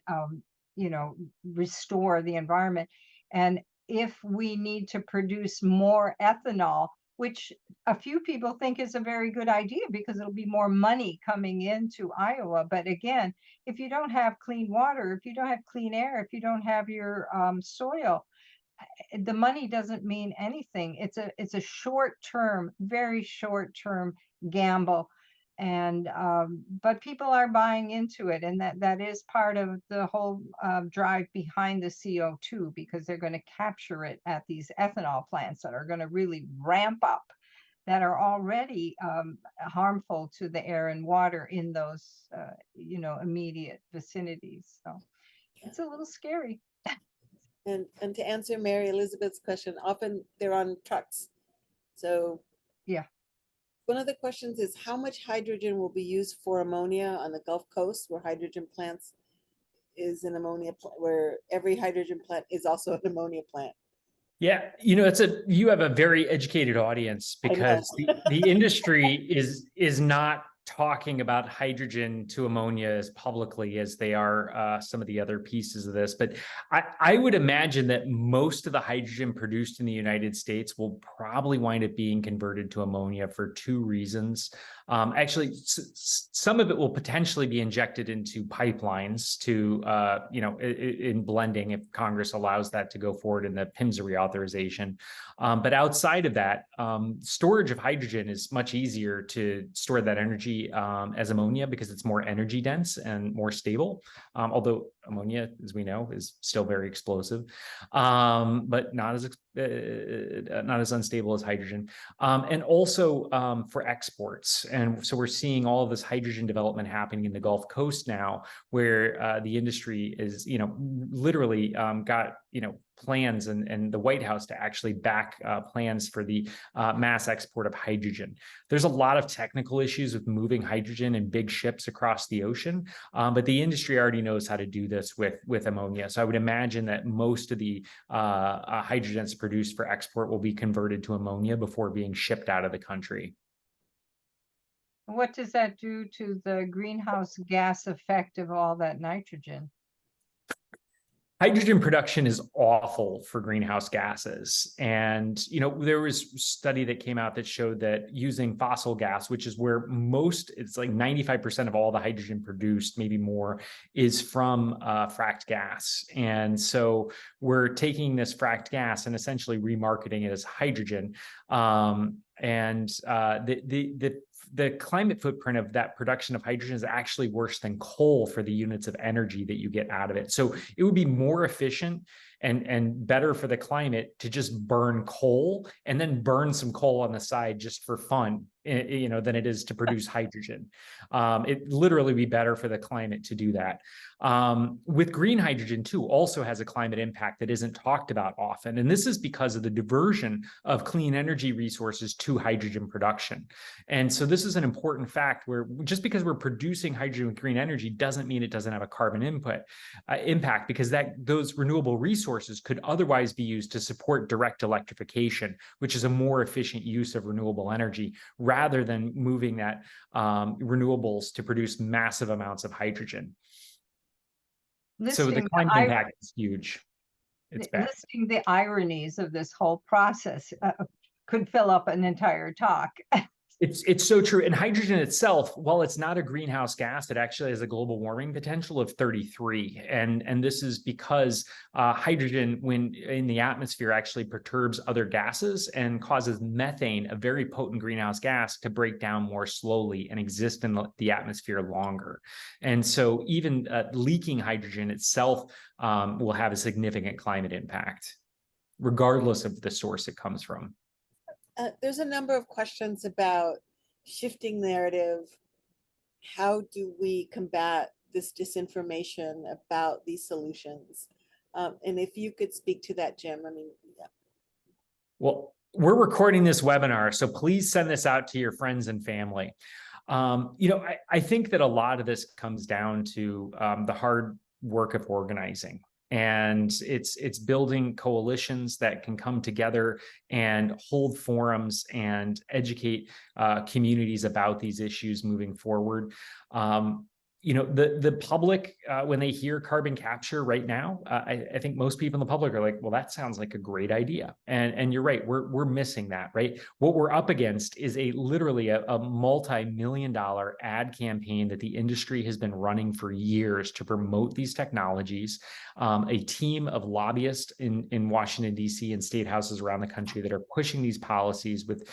you know, restore the environment. And if we need to produce more ethanol, which a few people think is a very good idea because it'll be more money coming into Iowa. But again, if you don't have clean water, if you don't have clean air, if you don't have your soil, the money doesn't mean anything. It's a short-term, very short-term gamble. And but people are buying into it, and that is part of the whole drive behind the CO2, because they're going to capture it at these ethanol plants that are going to really ramp up, that are already harmful to the air and water in those you know, immediate vicinities. So it's a little scary. And to answer Mary Elizabeth's question, often they're on trucks. So yeah. One of the questions is how much hydrogen will be used for ammonia on the Gulf Coast, where hydrogen plants is an ammonia plant, where every hydrogen plant is also an ammonia plant. Yeah, you know, you have a very educated audience, because the industry is not talking about hydrogen to ammonia as publicly as they are some of the other pieces of this. But I would imagine that most of the hydrogen produced in the United States will probably wind up being converted to ammonia for 2 reasons. Actually, some of it will potentially be injected into pipelines to, you know, in blending, if Congress allows that to go forward in the PIMS reauthorization. But outside of that, storage of hydrogen is much easier to store that energy as ammonia, because it's more energy dense and more stable. Although ammonia, as we know, is still very explosive, but not not as unstable as hydrogen, and also for exports. And so we're seeing all of this hydrogen development happening in the Gulf Coast now, where the industry is, literally got, plans and the White House to actually back plans for the mass export of hydrogen. There's a lot of technical issues with moving hydrogen in big ships across the ocean, but the industry already knows how to do this with ammonia. So I would imagine that most of the hydrogen that's produced for export will be converted to ammonia before being shipped out of the country. What does that do to the greenhouse gas effect of all that nitrogen? Hydrogen production is awful for greenhouse gases. And, there was a study that came out that showed that using fossil gas, which is where it's like 95% of all the hydrogen produced, maybe more, is from fracked gas. And so we're taking this fracked gas and essentially remarketing it as hydrogen. The climate footprint of that production of hydrogen is actually worse than coal for the units of energy that you get out of it. So it would be more efficient and better for the climate to just burn coal and then burn some coal on the side just for fun, than it is to produce hydrogen. It literally be better for the climate to do that. With green hydrogen too, also has a climate impact that isn't talked about often. And this is because of the diversion of clean energy resources to hydrogen production. And so this is an important fact where just because we're producing hydrogen with green energy doesn't mean it doesn't have a carbon impact, because those renewable resources could otherwise be used to support direct electrification, which is a more efficient use of renewable energy, rather than moving that renewables to produce massive amounts of hydrogen. So the climate impact is huge. It's bad. Listing the ironies of this whole process could fill up an entire talk. It's so true. And hydrogen itself, while it's not a greenhouse gas, it actually has a global warming potential of 33. And this is because hydrogen, when in the atmosphere, actually perturbs other gases and causes methane, a very potent greenhouse gas, to break down more slowly and exist in the atmosphere longer. And so even leaking hydrogen itself will have a significant climate impact, regardless of the source it comes from. There's a number of questions about shifting narrative. How do we combat this disinformation about these solutions? And if you could speak to that, Jim, yeah. Well, we're recording this webinar, so please send this out to your friends and family. I think that a lot of this comes down to the hard work of organizing. And it's building coalitions that can come together and hold forums and educate communities about these issues moving forward. The public, when they hear carbon capture right now, I think most people in the public are like, well, that sounds like a great idea. And you're right, we're missing that, right? What we're up against is literally a multi-million-dollar ad campaign that the industry has been running for years to promote these technologies. A team of lobbyists in Washington, D.C. and state houses around the country that are pushing these policies with,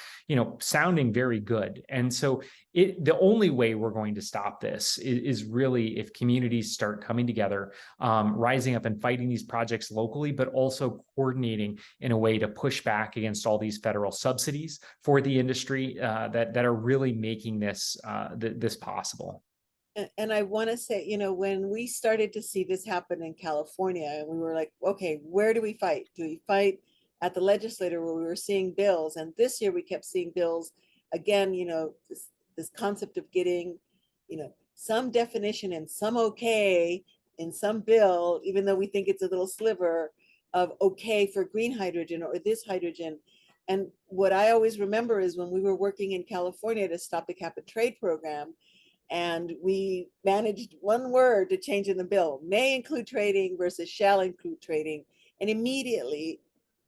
sounding very good. And so the only way we're going to stop this is really if communities start coming together, rising up and fighting these projects locally, but also coordinating in a way to push back against all these federal subsidies for the industry that are really making this possible. And I want to say, when we started to see this happen in California, we were like, okay, where do we fight? Do we fight at the legislature where we were seeing bills? And this year we kept seeing bills again, this concept of getting, some definition and some okay in some bill, even though we think it's a little sliver of okay for green hydrogen or this hydrogen. And what I always remember is when we were working in California to stop the cap and trade program, and we managed one word to change in the bill, may include trading versus shall include trading. And immediately,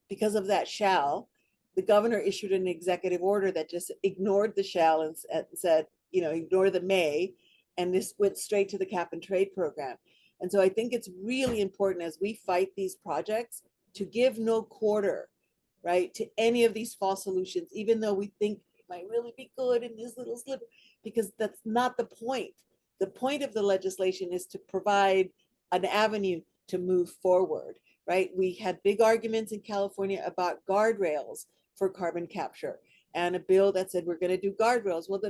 because of that shall, the governor issued an executive order that just ignored the shall and said, ignore the may, and this went straight to the cap and trade program. And so I think it's really important as we fight these projects to give no quarter, right, to any of these false solutions, even though we think it might really be good in this little sliver, because that's not the point. The point of the legislation is to provide an avenue to move forward, right? We had big arguments in California about guardrails for carbon capture and a bill that said we're going to do guardrails. Well,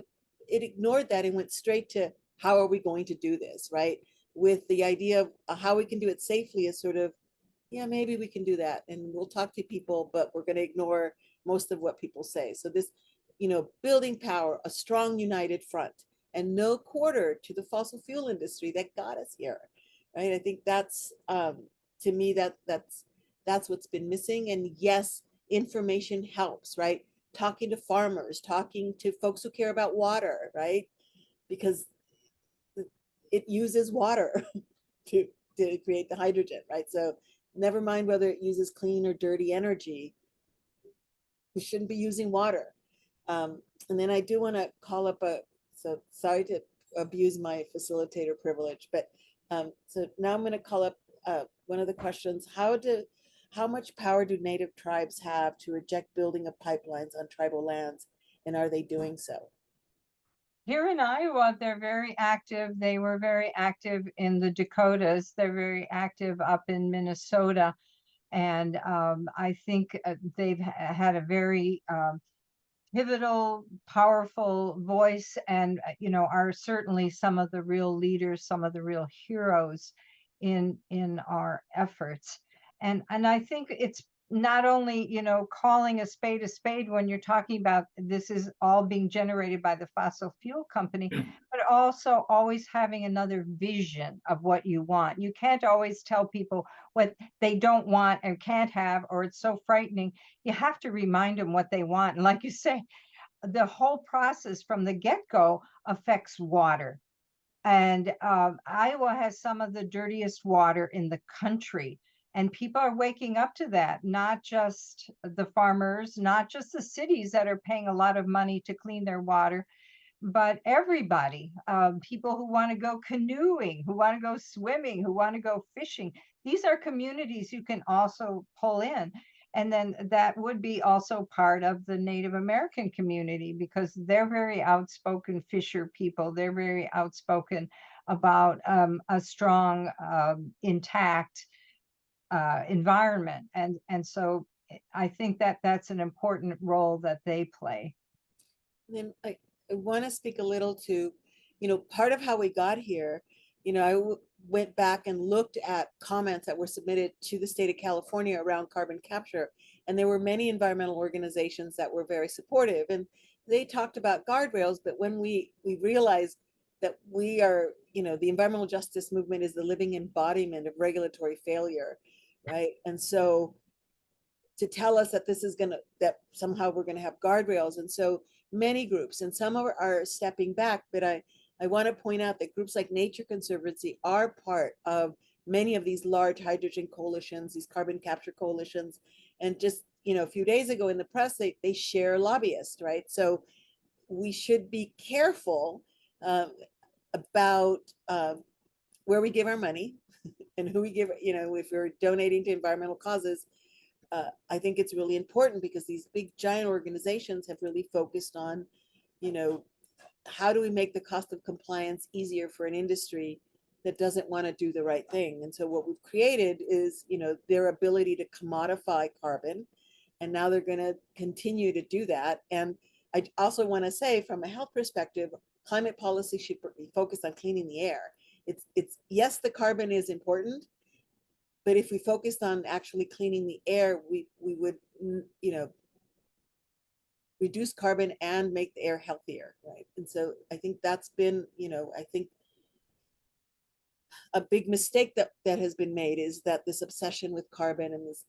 it ignored that and went straight to how are we going to do this, right? With the idea of how we can do it safely is sort of, yeah, maybe we can do that. And we'll talk to people, but we're going to ignore most of what people say. So this, building power, a strong united front, and no quarter to the fossil fuel industry that got us here, right? I think that's, to me, that's what's been missing. And yes, information helps, right? Talking to farmers, talking to folks who care about water, right? Because it uses water to create the hydrogen, right? So never mind whether it uses clean or dirty energy, we shouldn't be using water. And then I do want to call up so sorry to abuse my facilitator privilege, but so now I'm going to call up one of the questions. How much power do Native tribes have to reject building of pipelines on tribal lands, and are they doing so? Here in Iowa, they're very active. They were very active in the Dakotas. They're very active up in Minnesota. And I think they've had a very pivotal, powerful voice, and are certainly some of the real leaders, some of the real heroes in our efforts. And I think it's not only calling a spade when you're talking about this is all being generated by the fossil fuel company, but also always having another vision of what you want. You can't always tell people what they don't want or can't have, or it's so frightening. You have to remind them what they want. And like you say, the whole process from the get-go affects water. And Iowa has some of the dirtiest water in the country. And people are waking up to that, not just the farmers, not just the cities that are paying a lot of money to clean their water, but everybody, people who want to go canoeing, who want to go swimming, who want to go fishing. These are communities you can also pull in. And then that would be also part of the Native American community, because they're very outspoken fisher people. They're very outspoken about a strong, intact environment. And so I think that that's an important role that they play. And then I want to speak a little to, part of how we got here. I went back and looked at comments that were submitted to the state of California around carbon capture, and there were many environmental organizations that were very supportive, and they talked about guardrails. But when we realized that we are, the environmental justice movement is the living embodiment of regulatory failure, right? And so to tell us that that somehow we're gonna have guardrails, and so many groups, and some are stepping back, but I want to point out that groups like Nature Conservancy are part of many of these large hydrogen coalitions, these carbon capture coalitions. And just, a few days ago in the press, they share lobbyists, right? So we should be careful about where we give our money and who we give, if we're donating to environmental causes. I think it's really important because these big giant organizations have really focused on, how do we make the cost of compliance easier for an industry that doesn't want to do the right thing? And so what we've created is, their ability to commodify carbon, and now they're going to continue to do that. And I also want to say, from a health perspective, climate policy should be focused on cleaning the air. It's yes, the carbon is important, but if we focused on actually cleaning the air, we would, reduce carbon and make the air healthier, right? And so I think that's been, I think a big mistake that has been made is that this obsession with carbon and this,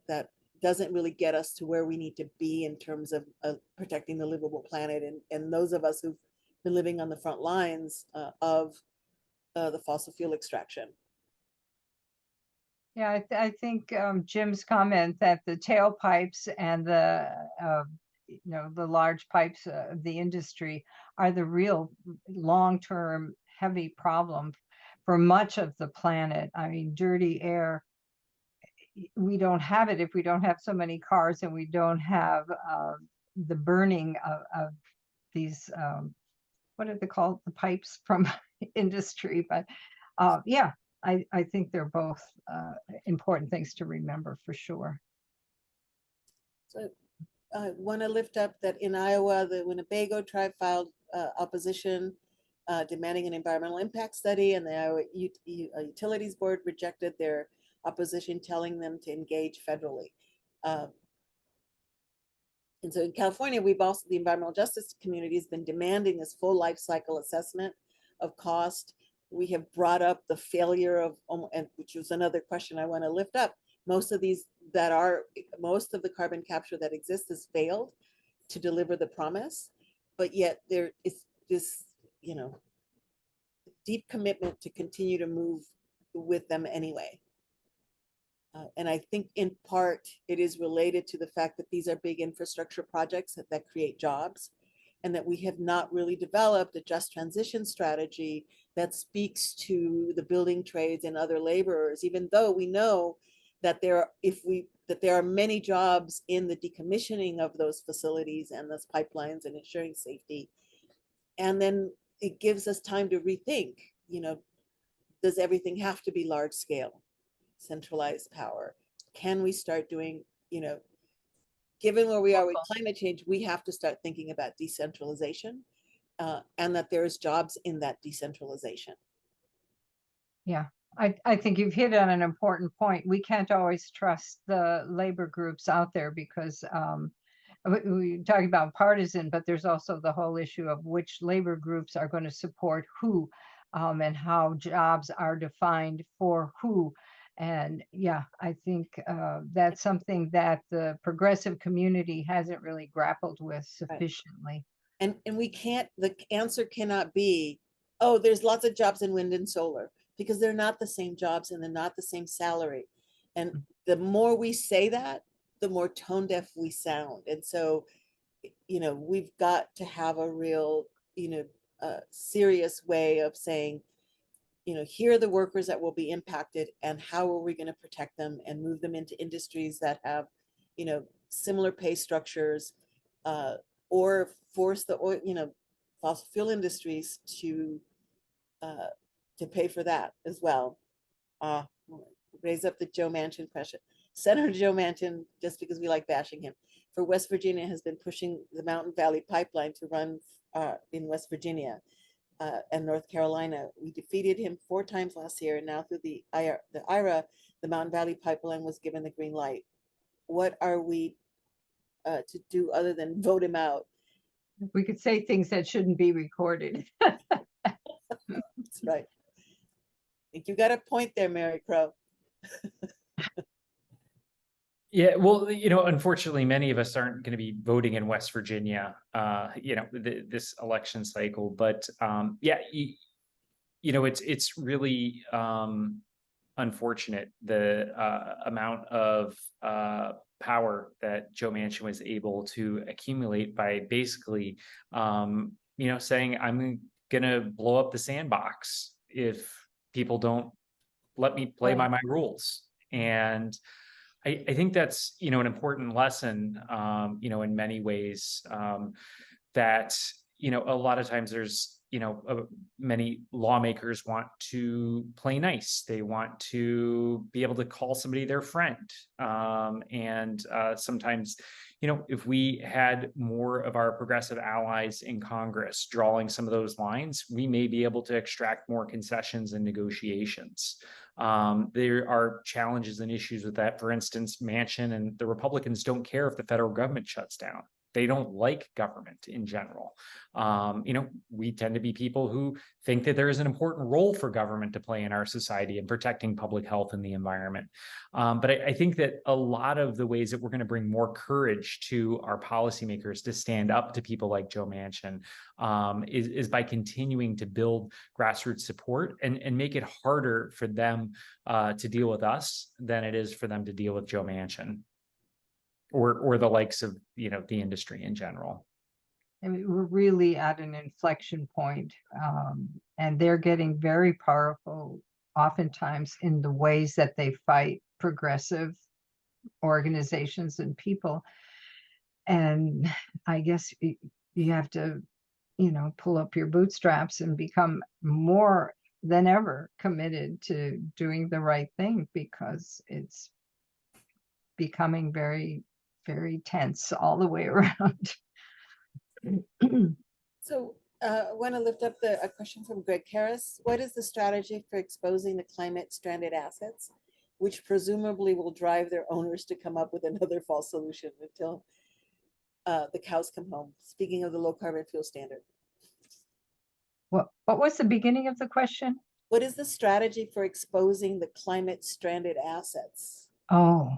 that doesn't really get us to where we need to be in terms of protecting the livable planet, and those of us who've been living on the front lines of the fossil fuel extraction. Yeah, I think Jim's comment that the tailpipes and the large pipes of the industry are the real long-term heavy problem for much of the planet. I mean, dirty air, we don't have it if we don't have so many cars, and we don't have the burning of these, what are they called? The pipes from industry. But yeah, I think they're both important things to remember for sure. So I want to lift up that in Iowa, the Winnebago tribe filed opposition demanding an environmental impact study, and the Iowa Utilities Board rejected their opposition, telling them to engage federally. And so in California, we've also, the environmental justice community has been demanding this full life cycle assessment of cost. We have brought up the failure of, and which was another question I want to lift up. Most of the carbon capture that exists has failed to deliver the promise, but yet there is this, deep commitment to continue to move with them anyway. And I think in part it is related to the fact that these are big infrastructure projects that create jobs, and that we have not really developed a just transition strategy that speaks to the building trades and other laborers, even though we know that there are many jobs in the decommissioning of those facilities and those pipelines and ensuring safety. And then it gives us time to rethink, does everything have to be large scale, centralized power? Can we start doing, given where we are with climate change, we have to start thinking about decentralization, and that there's jobs in that decentralization. Yeah, I think you've hit on an important point. We can't always trust the labor groups out there because we talk about partisan, but there's also the whole issue of which labor groups are going to support who, and how jobs are defined for who. And yeah, I think that's something that the progressive community hasn't really grappled with sufficiently. And the answer cannot be, oh, there's lots of jobs in wind and solar, because they're not the same jobs and they're not the same salary. And the more we say that, the more tone deaf we sound. And so, we've got to have a real, serious way of saying, here are the workers that will be impacted, and how are we going to protect them and move them into industries that have, similar pay structures, or force the oil, fossil fuel industries to pay for that as well. Raise up the Joe Manchin question. Senator Joe Manchin, just because we like bashing him, for West Virginia has been pushing the Mountain Valley Pipeline to run in West Virginia and North Carolina. We defeated him 4 times last year, and now through the IRA, the Mountain Valley Pipeline was given the green light. What are we to do other than vote him out? We could say things that shouldn't be recorded. That's right. I think you got a point there, Mary Crow. Yeah, well, unfortunately, many of us aren't going to be voting in West Virginia, this election cycle. But yeah, it's really unfortunate the amount of power that Joe Manchin was able to accumulate by basically, saying, I'm going to blow up the sandbox if people don't let me play by my rules. And I think that's, an important lesson, in many ways, that, a lot of times there's, many lawmakers want to play nice. They want to be able to call somebody their friend. And sometimes, if we had more of our progressive allies in Congress drawing some of those lines, we may be able to extract more concessions and negotiations. There are challenges and issues with that. For instance, Manchin and the Republicans don't care if the federal government shuts down. They don't like government in general. We tend to be people who think that there is an important role for government to play in our society in protecting public health and the environment. But I think that a lot of the ways that we're going to bring more courage to our policymakers to stand up to people like Joe Manchin is by continuing to build grassroots support and make it harder for them to deal with us than it is for them to deal with Joe Manchin. Or the likes of, the industry in general. I mean, we're really at an inflection point, and they're getting very powerful oftentimes in the ways that they fight progressive organizations and people. And I guess you have to, pull up your bootstraps and become more than ever committed to doing the right thing, because it's becoming very, very tense all the way around. So I want to lift up a question from Greg Karras. What is the strategy for exposing the climate stranded assets, which presumably will drive their owners to come up with another false solution until the cows come home? Speaking of the low carbon fuel standard. What was the beginning of the question? What is the strategy for exposing the climate stranded assets? Oh,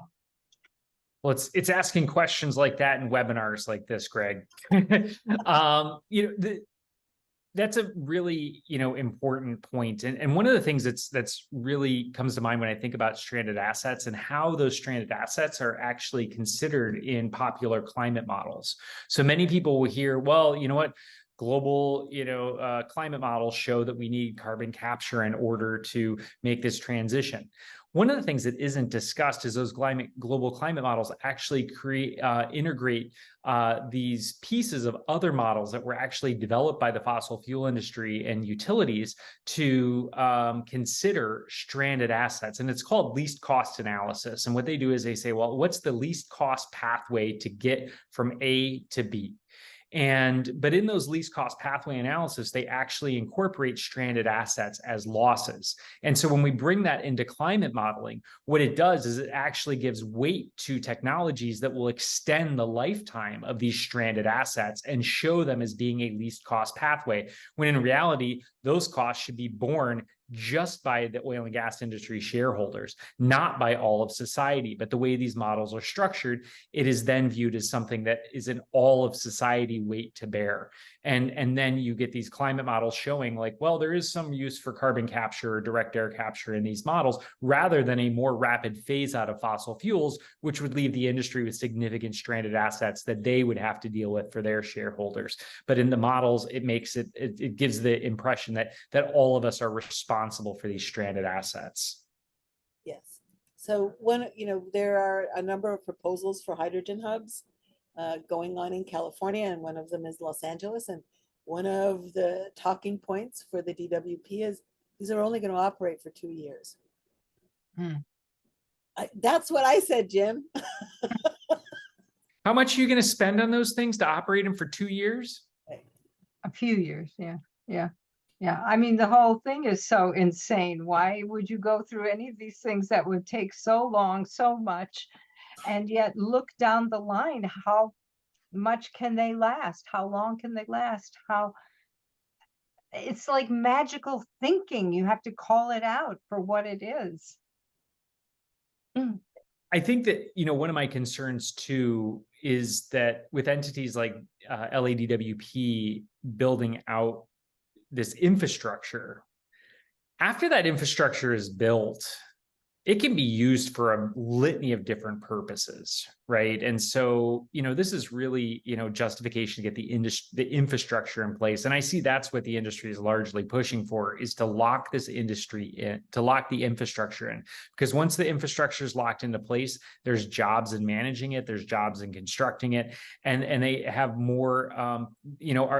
Well, it's asking questions like that in webinars like this, Greg. That's a really, important point. And one of the things that's really comes to mind when I think about stranded assets and how those stranded assets are actually considered in popular climate models. So many people will hear, well, you know what? Global, climate models show that we need carbon capture in order to make this transition. One of the things that isn't discussed is those global climate models actually integrate these pieces of other models that were actually developed by the fossil fuel industry and utilities to consider stranded assets. And it's called least cost analysis. And what they do is they say, well, what's the least cost pathway to get from A to B? But in those least cost pathway analysis, they actually incorporate stranded assets as losses. And so when we bring that into climate modeling, what it does is it actually gives weight to technologies that will extend the lifetime of these stranded assets and show them as being a least cost pathway, when in reality, those costs should be borne just by the oil and gas industry shareholders, not by all of society. But the way these models are structured, it is then viewed as something that is an all of society weight to bear. And then you get these climate models showing like, well, there is some use for carbon capture or direct air capture in these models, rather than a more rapid phase out of fossil fuels, which would leave the industry with significant stranded assets that they would have to deal with for their shareholders. But in the models, it gives the impression that all of us are responsible for these stranded assets. Yes. So there are a number of proposals for hydrogen hubs going on in California, and one of them is Los Angeles. And one of the talking points for the DWP is these are only going to operate for 2 years. That's what I said, Jim. How much are you going to spend on those things to operate them for 2 years? a few years. Yeah. I mean, the whole thing is so insane. Why would you go through any of these things that would take so long, so much, and yet look down the line? How much can they last? How long can they last? It's like magical thinking. You have to call it out for what it is. I think that, one of my concerns too is that with entities like LADWP building out this infrastructure, after that infrastructure is built, it can be used for a litany of different purposes, right? And so, this is really, justification to get the infrastructure in place. And I see that's what the industry is largely pushing for, is to lock this industry in, to lock the infrastructure in. Because once the infrastructure is locked into place, there's jobs in managing it, there's jobs in constructing it, and they have more,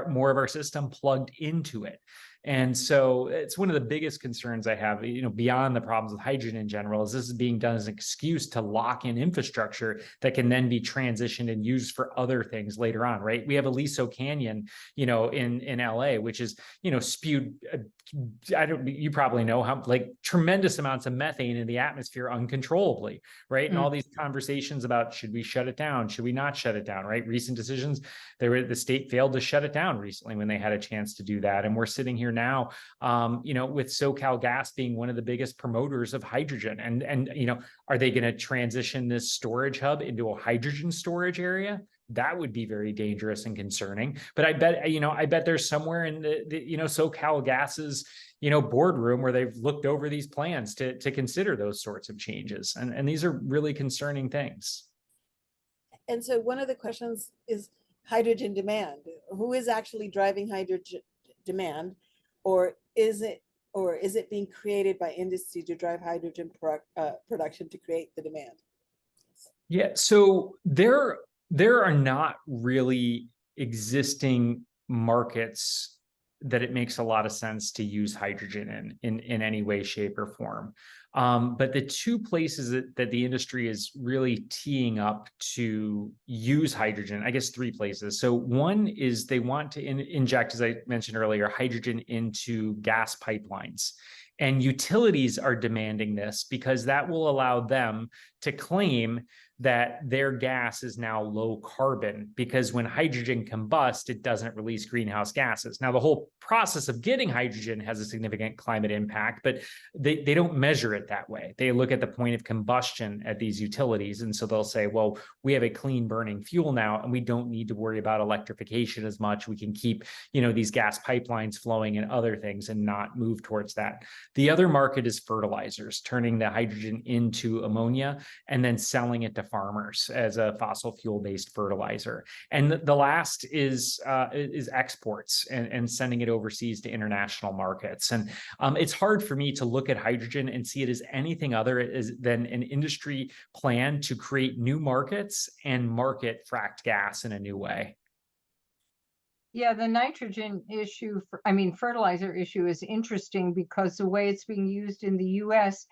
more of our system plugged into it. And so it's one of the biggest concerns I have, beyond the problems with hydrogen in general, is this is being done as an excuse to lock in infrastructure that can then be transitioned and used for other things later on, right? We have Aliso Canyon, in LA, which is, spewed, you probably know how, like, tremendous amounts of methane in the atmosphere uncontrollably, right? And all these conversations about, should we shut it down? Should we not shut it down, right? Recent decisions, the state failed to shut it down recently when they had a chance to do that. And we're sitting here now, with SoCal Gas being one of the biggest promoters of hydrogen. And are they going to transition this storage hub into a hydrogen storage area? That would be very dangerous and concerning. But I bet there's somewhere in the SoCal Gas's, boardroom where they've looked over these plans to consider those sorts of changes. And these are really concerning things. And so one of the questions is hydrogen demand. Who is actually driving hydrogen demand? Or is it being created by industry to drive hydrogen production to create the demand? Yeah, so there are not really existing markets that it makes a lot of sense to use hydrogen in any way, shape, or form. But the two places that the industry is really teeing up to use hydrogen, I guess three places. So one is they want to inject, as I mentioned earlier, hydrogen into gas pipelines. And utilities are demanding this because that will allow them to claim that their gas is now low carbon, because when hydrogen combusts, it doesn't release greenhouse gases. Now, the whole process of getting hydrogen has a significant climate impact, but they don't measure it that way. They look at the point of combustion at these utilities. And so they'll say, well, we have a clean burning fuel now, and we don't need to worry about electrification as much. We can keep, these gas pipelines flowing and other things and not move towards that. The other market is fertilizers, turning the hydrogen into ammonia and then selling it to farmers as a fossil fuel-based fertilizer. And the last is exports and sending it overseas to international markets. And it's hard for me to look at hydrogen and see it as anything other than an industry plan to create new markets and market fracked gas in a new way. Yeah, the nitrogen issue, fertilizer issue is interesting because the way it's being used in the US,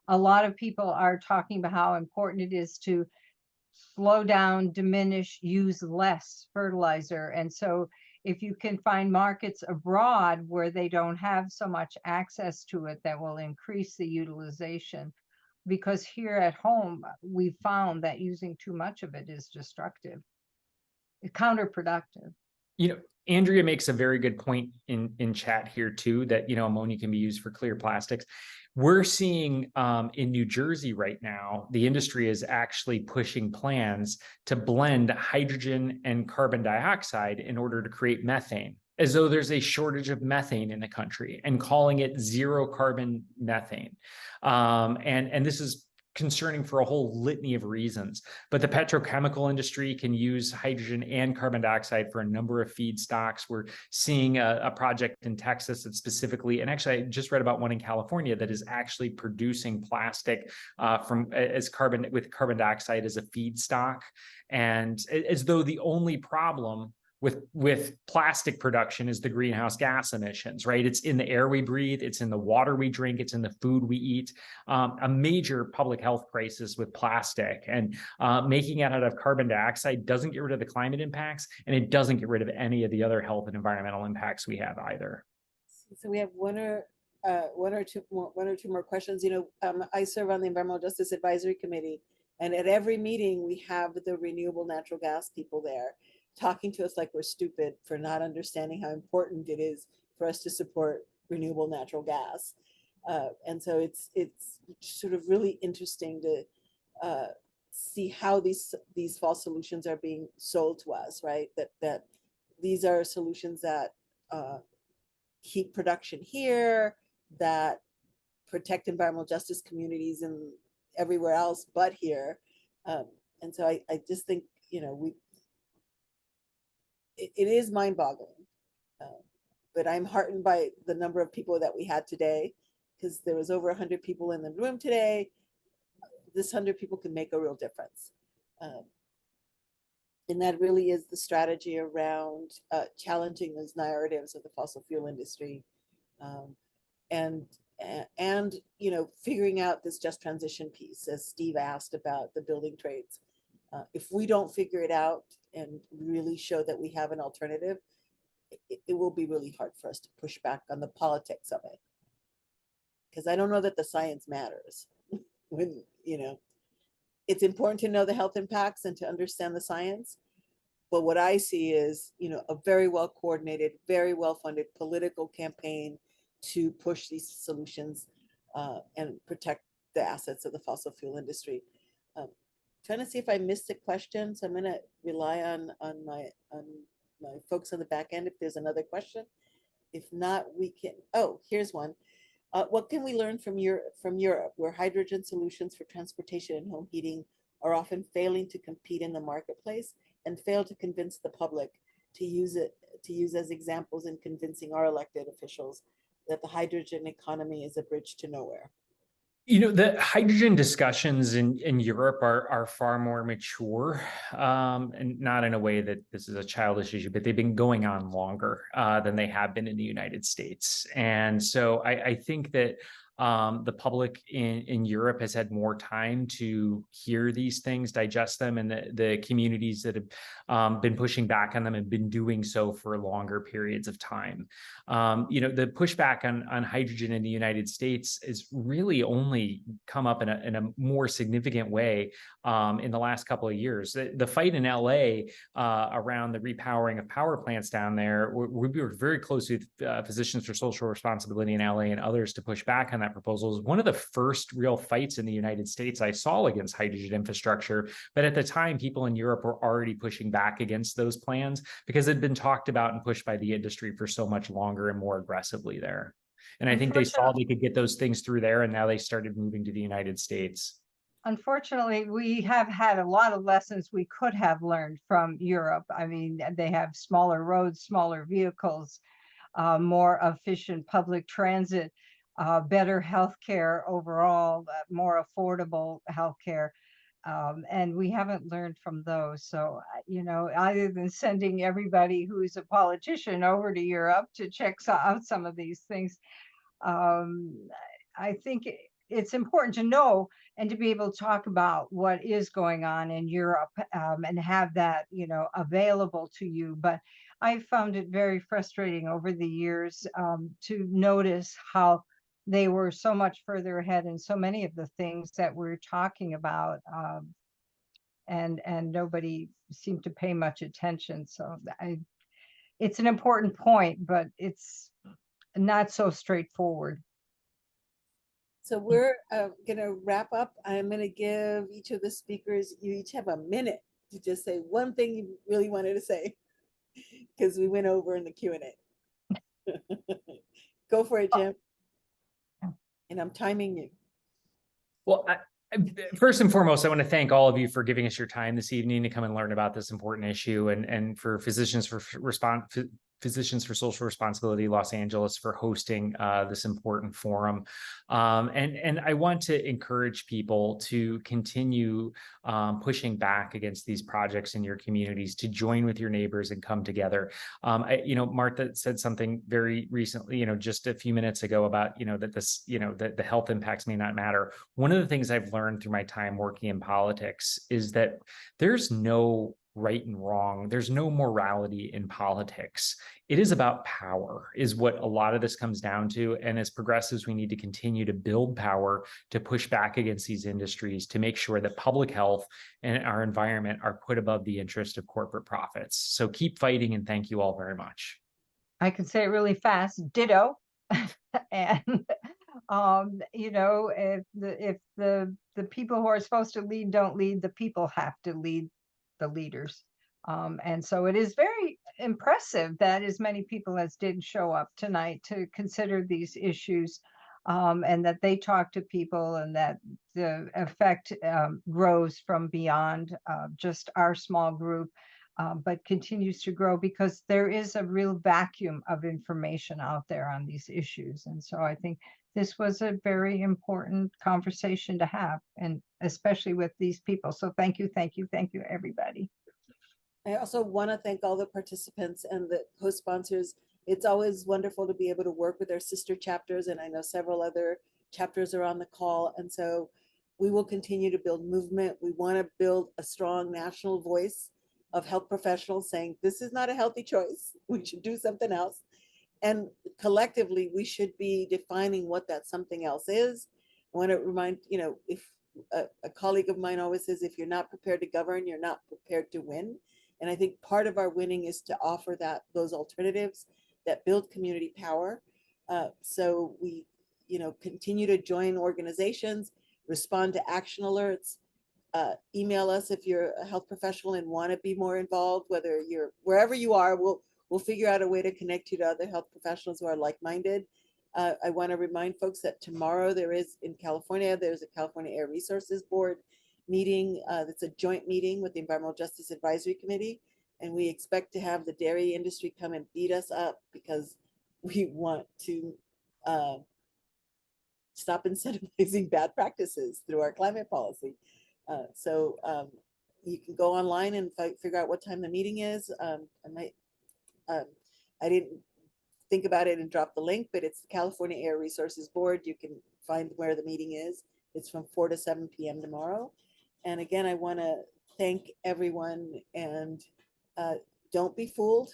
a lot of people are talking about how important it is to slow down, diminish, use less fertilizer. And so if you can find markets abroad where they don't have so much access to it, that will increase the utilization. Because here at home, we found that using too much of it is destructive, counterproductive. Andrea makes a very good point in chat here too, that, ammonia can be used for clear plastics. We're seeing in New Jersey right now, the industry is actually pushing plans to blend hydrogen and carbon dioxide in order to create methane, as though there's a shortage of methane in the country, and calling it zero carbon methane. And this is concerning for a whole litany of reasons. But the petrochemical industry can use hydrogen and carbon dioxide for a number of feedstocks. We're seeing a project in Texas that specifically, and actually I just read about one in California that is actually producing plastic with carbon dioxide as a feedstock. And as though the only problem with plastic production is the greenhouse gas emissions, right? It's in the air we breathe, it's in the water we drink, it's in the food we eat. A major public health crisis with plastic, and making it out of carbon dioxide doesn't get rid of the climate impacts, and it doesn't get rid of any of the other health and environmental impacts we have either. So we have one or two more questions. I serve on the Environmental Justice Advisory Committee, and at every meeting we have the renewable natural gas people there, talking to us like we're stupid for not understanding how important it is for us to support renewable natural gas. And so it's sort of really interesting to see how these false solutions are being sold to us, right? That these are solutions that keep production here, that protect environmental justice communities and everywhere else but here. And so I just think, it is mind-boggling, but I'm heartened by the number of people that we had today, because there was over 100 people in the room today. This 100 people can make a real difference, and that really is the strategy around challenging those narratives of the fossil fuel industry, and figuring out this just transition piece, as Steve asked about the building trades. If we don't figure it out and really show that we have an alternative, it will be really hard for us to push back on the politics of it. Because I don't know that the science matters. When, it's important to know the health impacts and to understand the science. But what I see is, a very well coordinated, very well funded political campaign to push these solutions and protect the assets of the fossil fuel industry. Trying to see if I missed a question, so I'm going to rely on my folks on the back end if there's another question. If not, we can. Oh, here's one. What can we learn from Europe, where hydrogen solutions for transportation and home heating are often failing to compete in the marketplace and fail to convince the public to use as examples in convincing our elected officials that the hydrogen economy is a bridge to nowhere? You know, the hydrogen discussions in Europe are far more mature, and not in a way that this is a childish issue, but they've been going on longer than they have been in the United States. And so I think that the public in Europe has had more time to hear these things, digest them, and the communities that have been pushing back on them have been doing so for longer periods of time. You know, the pushback on hydrogen in the United States is really only come up in a more significant way in the last couple of years. The fight in LA around the repowering of power plants down there, we were very close with Physicians for Social Responsibility in LA and others to push back on that proposal. It was one of the first real fights in the United States I saw against hydrogen infrastructure. But at the time, people in Europe were already pushing back against those plans because it had been talked about and pushed by the industry for so much longer and more aggressively there. And I think they saw they could get those things through there, and now they started moving to the United States. Unfortunately, we have had a lot of lessons we could have learned from Europe. I mean, they have smaller roads, smaller vehicles, more efficient public transit, better healthcare overall, more affordable healthcare. And we haven't learned from those. So, you know, other than sending everybody who's a politician over to Europe to check out some of these things, I think it's important to know and to be able to talk about what is going on in Europe, and have that, you know, available to you. But I found it very frustrating over the years, to notice how they were so much further ahead in so many of the things that we're talking about, and nobody seemed to pay much attention. So it's an important point, but it's not so straightforward. So we're going to wrap up. I'm going to give each of the speakers, you each have a minute to just say one thing you really wanted to say, because we went over in the Q&A. Go for it, Jim. And I'm timing you. Well, first and foremost, I want to thank all of you for giving us your time this evening to come and learn about this important issue, and for Physicians for Social Responsibility Los Angeles for hosting this important forum. And I want to encourage people to continue pushing back against these projects in your communities, to join with your neighbors and come together. You know, Martha said something very recently, you know, just a few minutes ago about, you know, that this, you know, that the health impacts may not matter. One of the things I've learned through my time working in politics is that there's no right and wrong. There's no morality in politics. It is about power, is what a lot of this comes down to. And as progressives, we need to continue to build power to push back against these industries, to make sure that public health and our environment are put above the interest of corporate profits. So keep fighting, and thank you all very much. I can say it really fast, ditto. And you know, if the people who are supposed to lead don't lead, the people have to lead the leaders. And so it is very impressive that as many people as did show up tonight to consider these issues, and that they talk to people, and that the effect grows from beyond just our small group, but continues to grow because there is a real vacuum of information out there on these issues. And so I think this was a very important conversation to have, and especially with these people. So thank you, everybody. I also want to thank all the participants and the co-sponsors. It's always wonderful to be able to work with our sister chapters, and I know several other chapters are on the call. And so we will continue to build movement. We want to build a strong national voice of health professionals saying, this is not a healthy choice. We should do something else. And collectively, we should be defining what that something else is. I want to remind, you know, if a colleague of mine always says, if you're not prepared to govern, you're not prepared to win. And I think part of our winning is to offer those alternatives that build community power. So we, you know, continue to join organizations, respond to action alerts, email us if you're a health professional and want to be more involved, whether you're wherever you are, we'll figure out a way to connect you to other health professionals who are like-minded. I want to remind folks that tomorrow there's a California Air Resources Board meeting. That's a joint meeting with the Environmental Justice Advisory Committee. And we expect to have the dairy industry come and beat us up because we want to stop incentivizing bad practices through our climate policy. So you can go online and figure out what time the meeting is. I didn't think about it and drop the link, but it's the California Air Resources Board. You can find where the meeting is. It's from 4 to 7 p.m. tomorrow. And again, I want to thank everyone, and don't be fooled.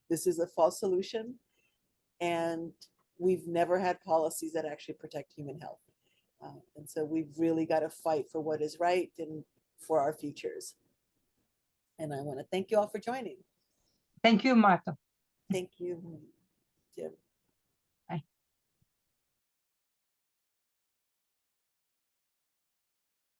This is a false solution, and we've never had policies that actually protect human health. And so we've really got to fight for what is right and for our futures. And I want to thank you all for joining. Thank you, Martha. Thank you, Jim.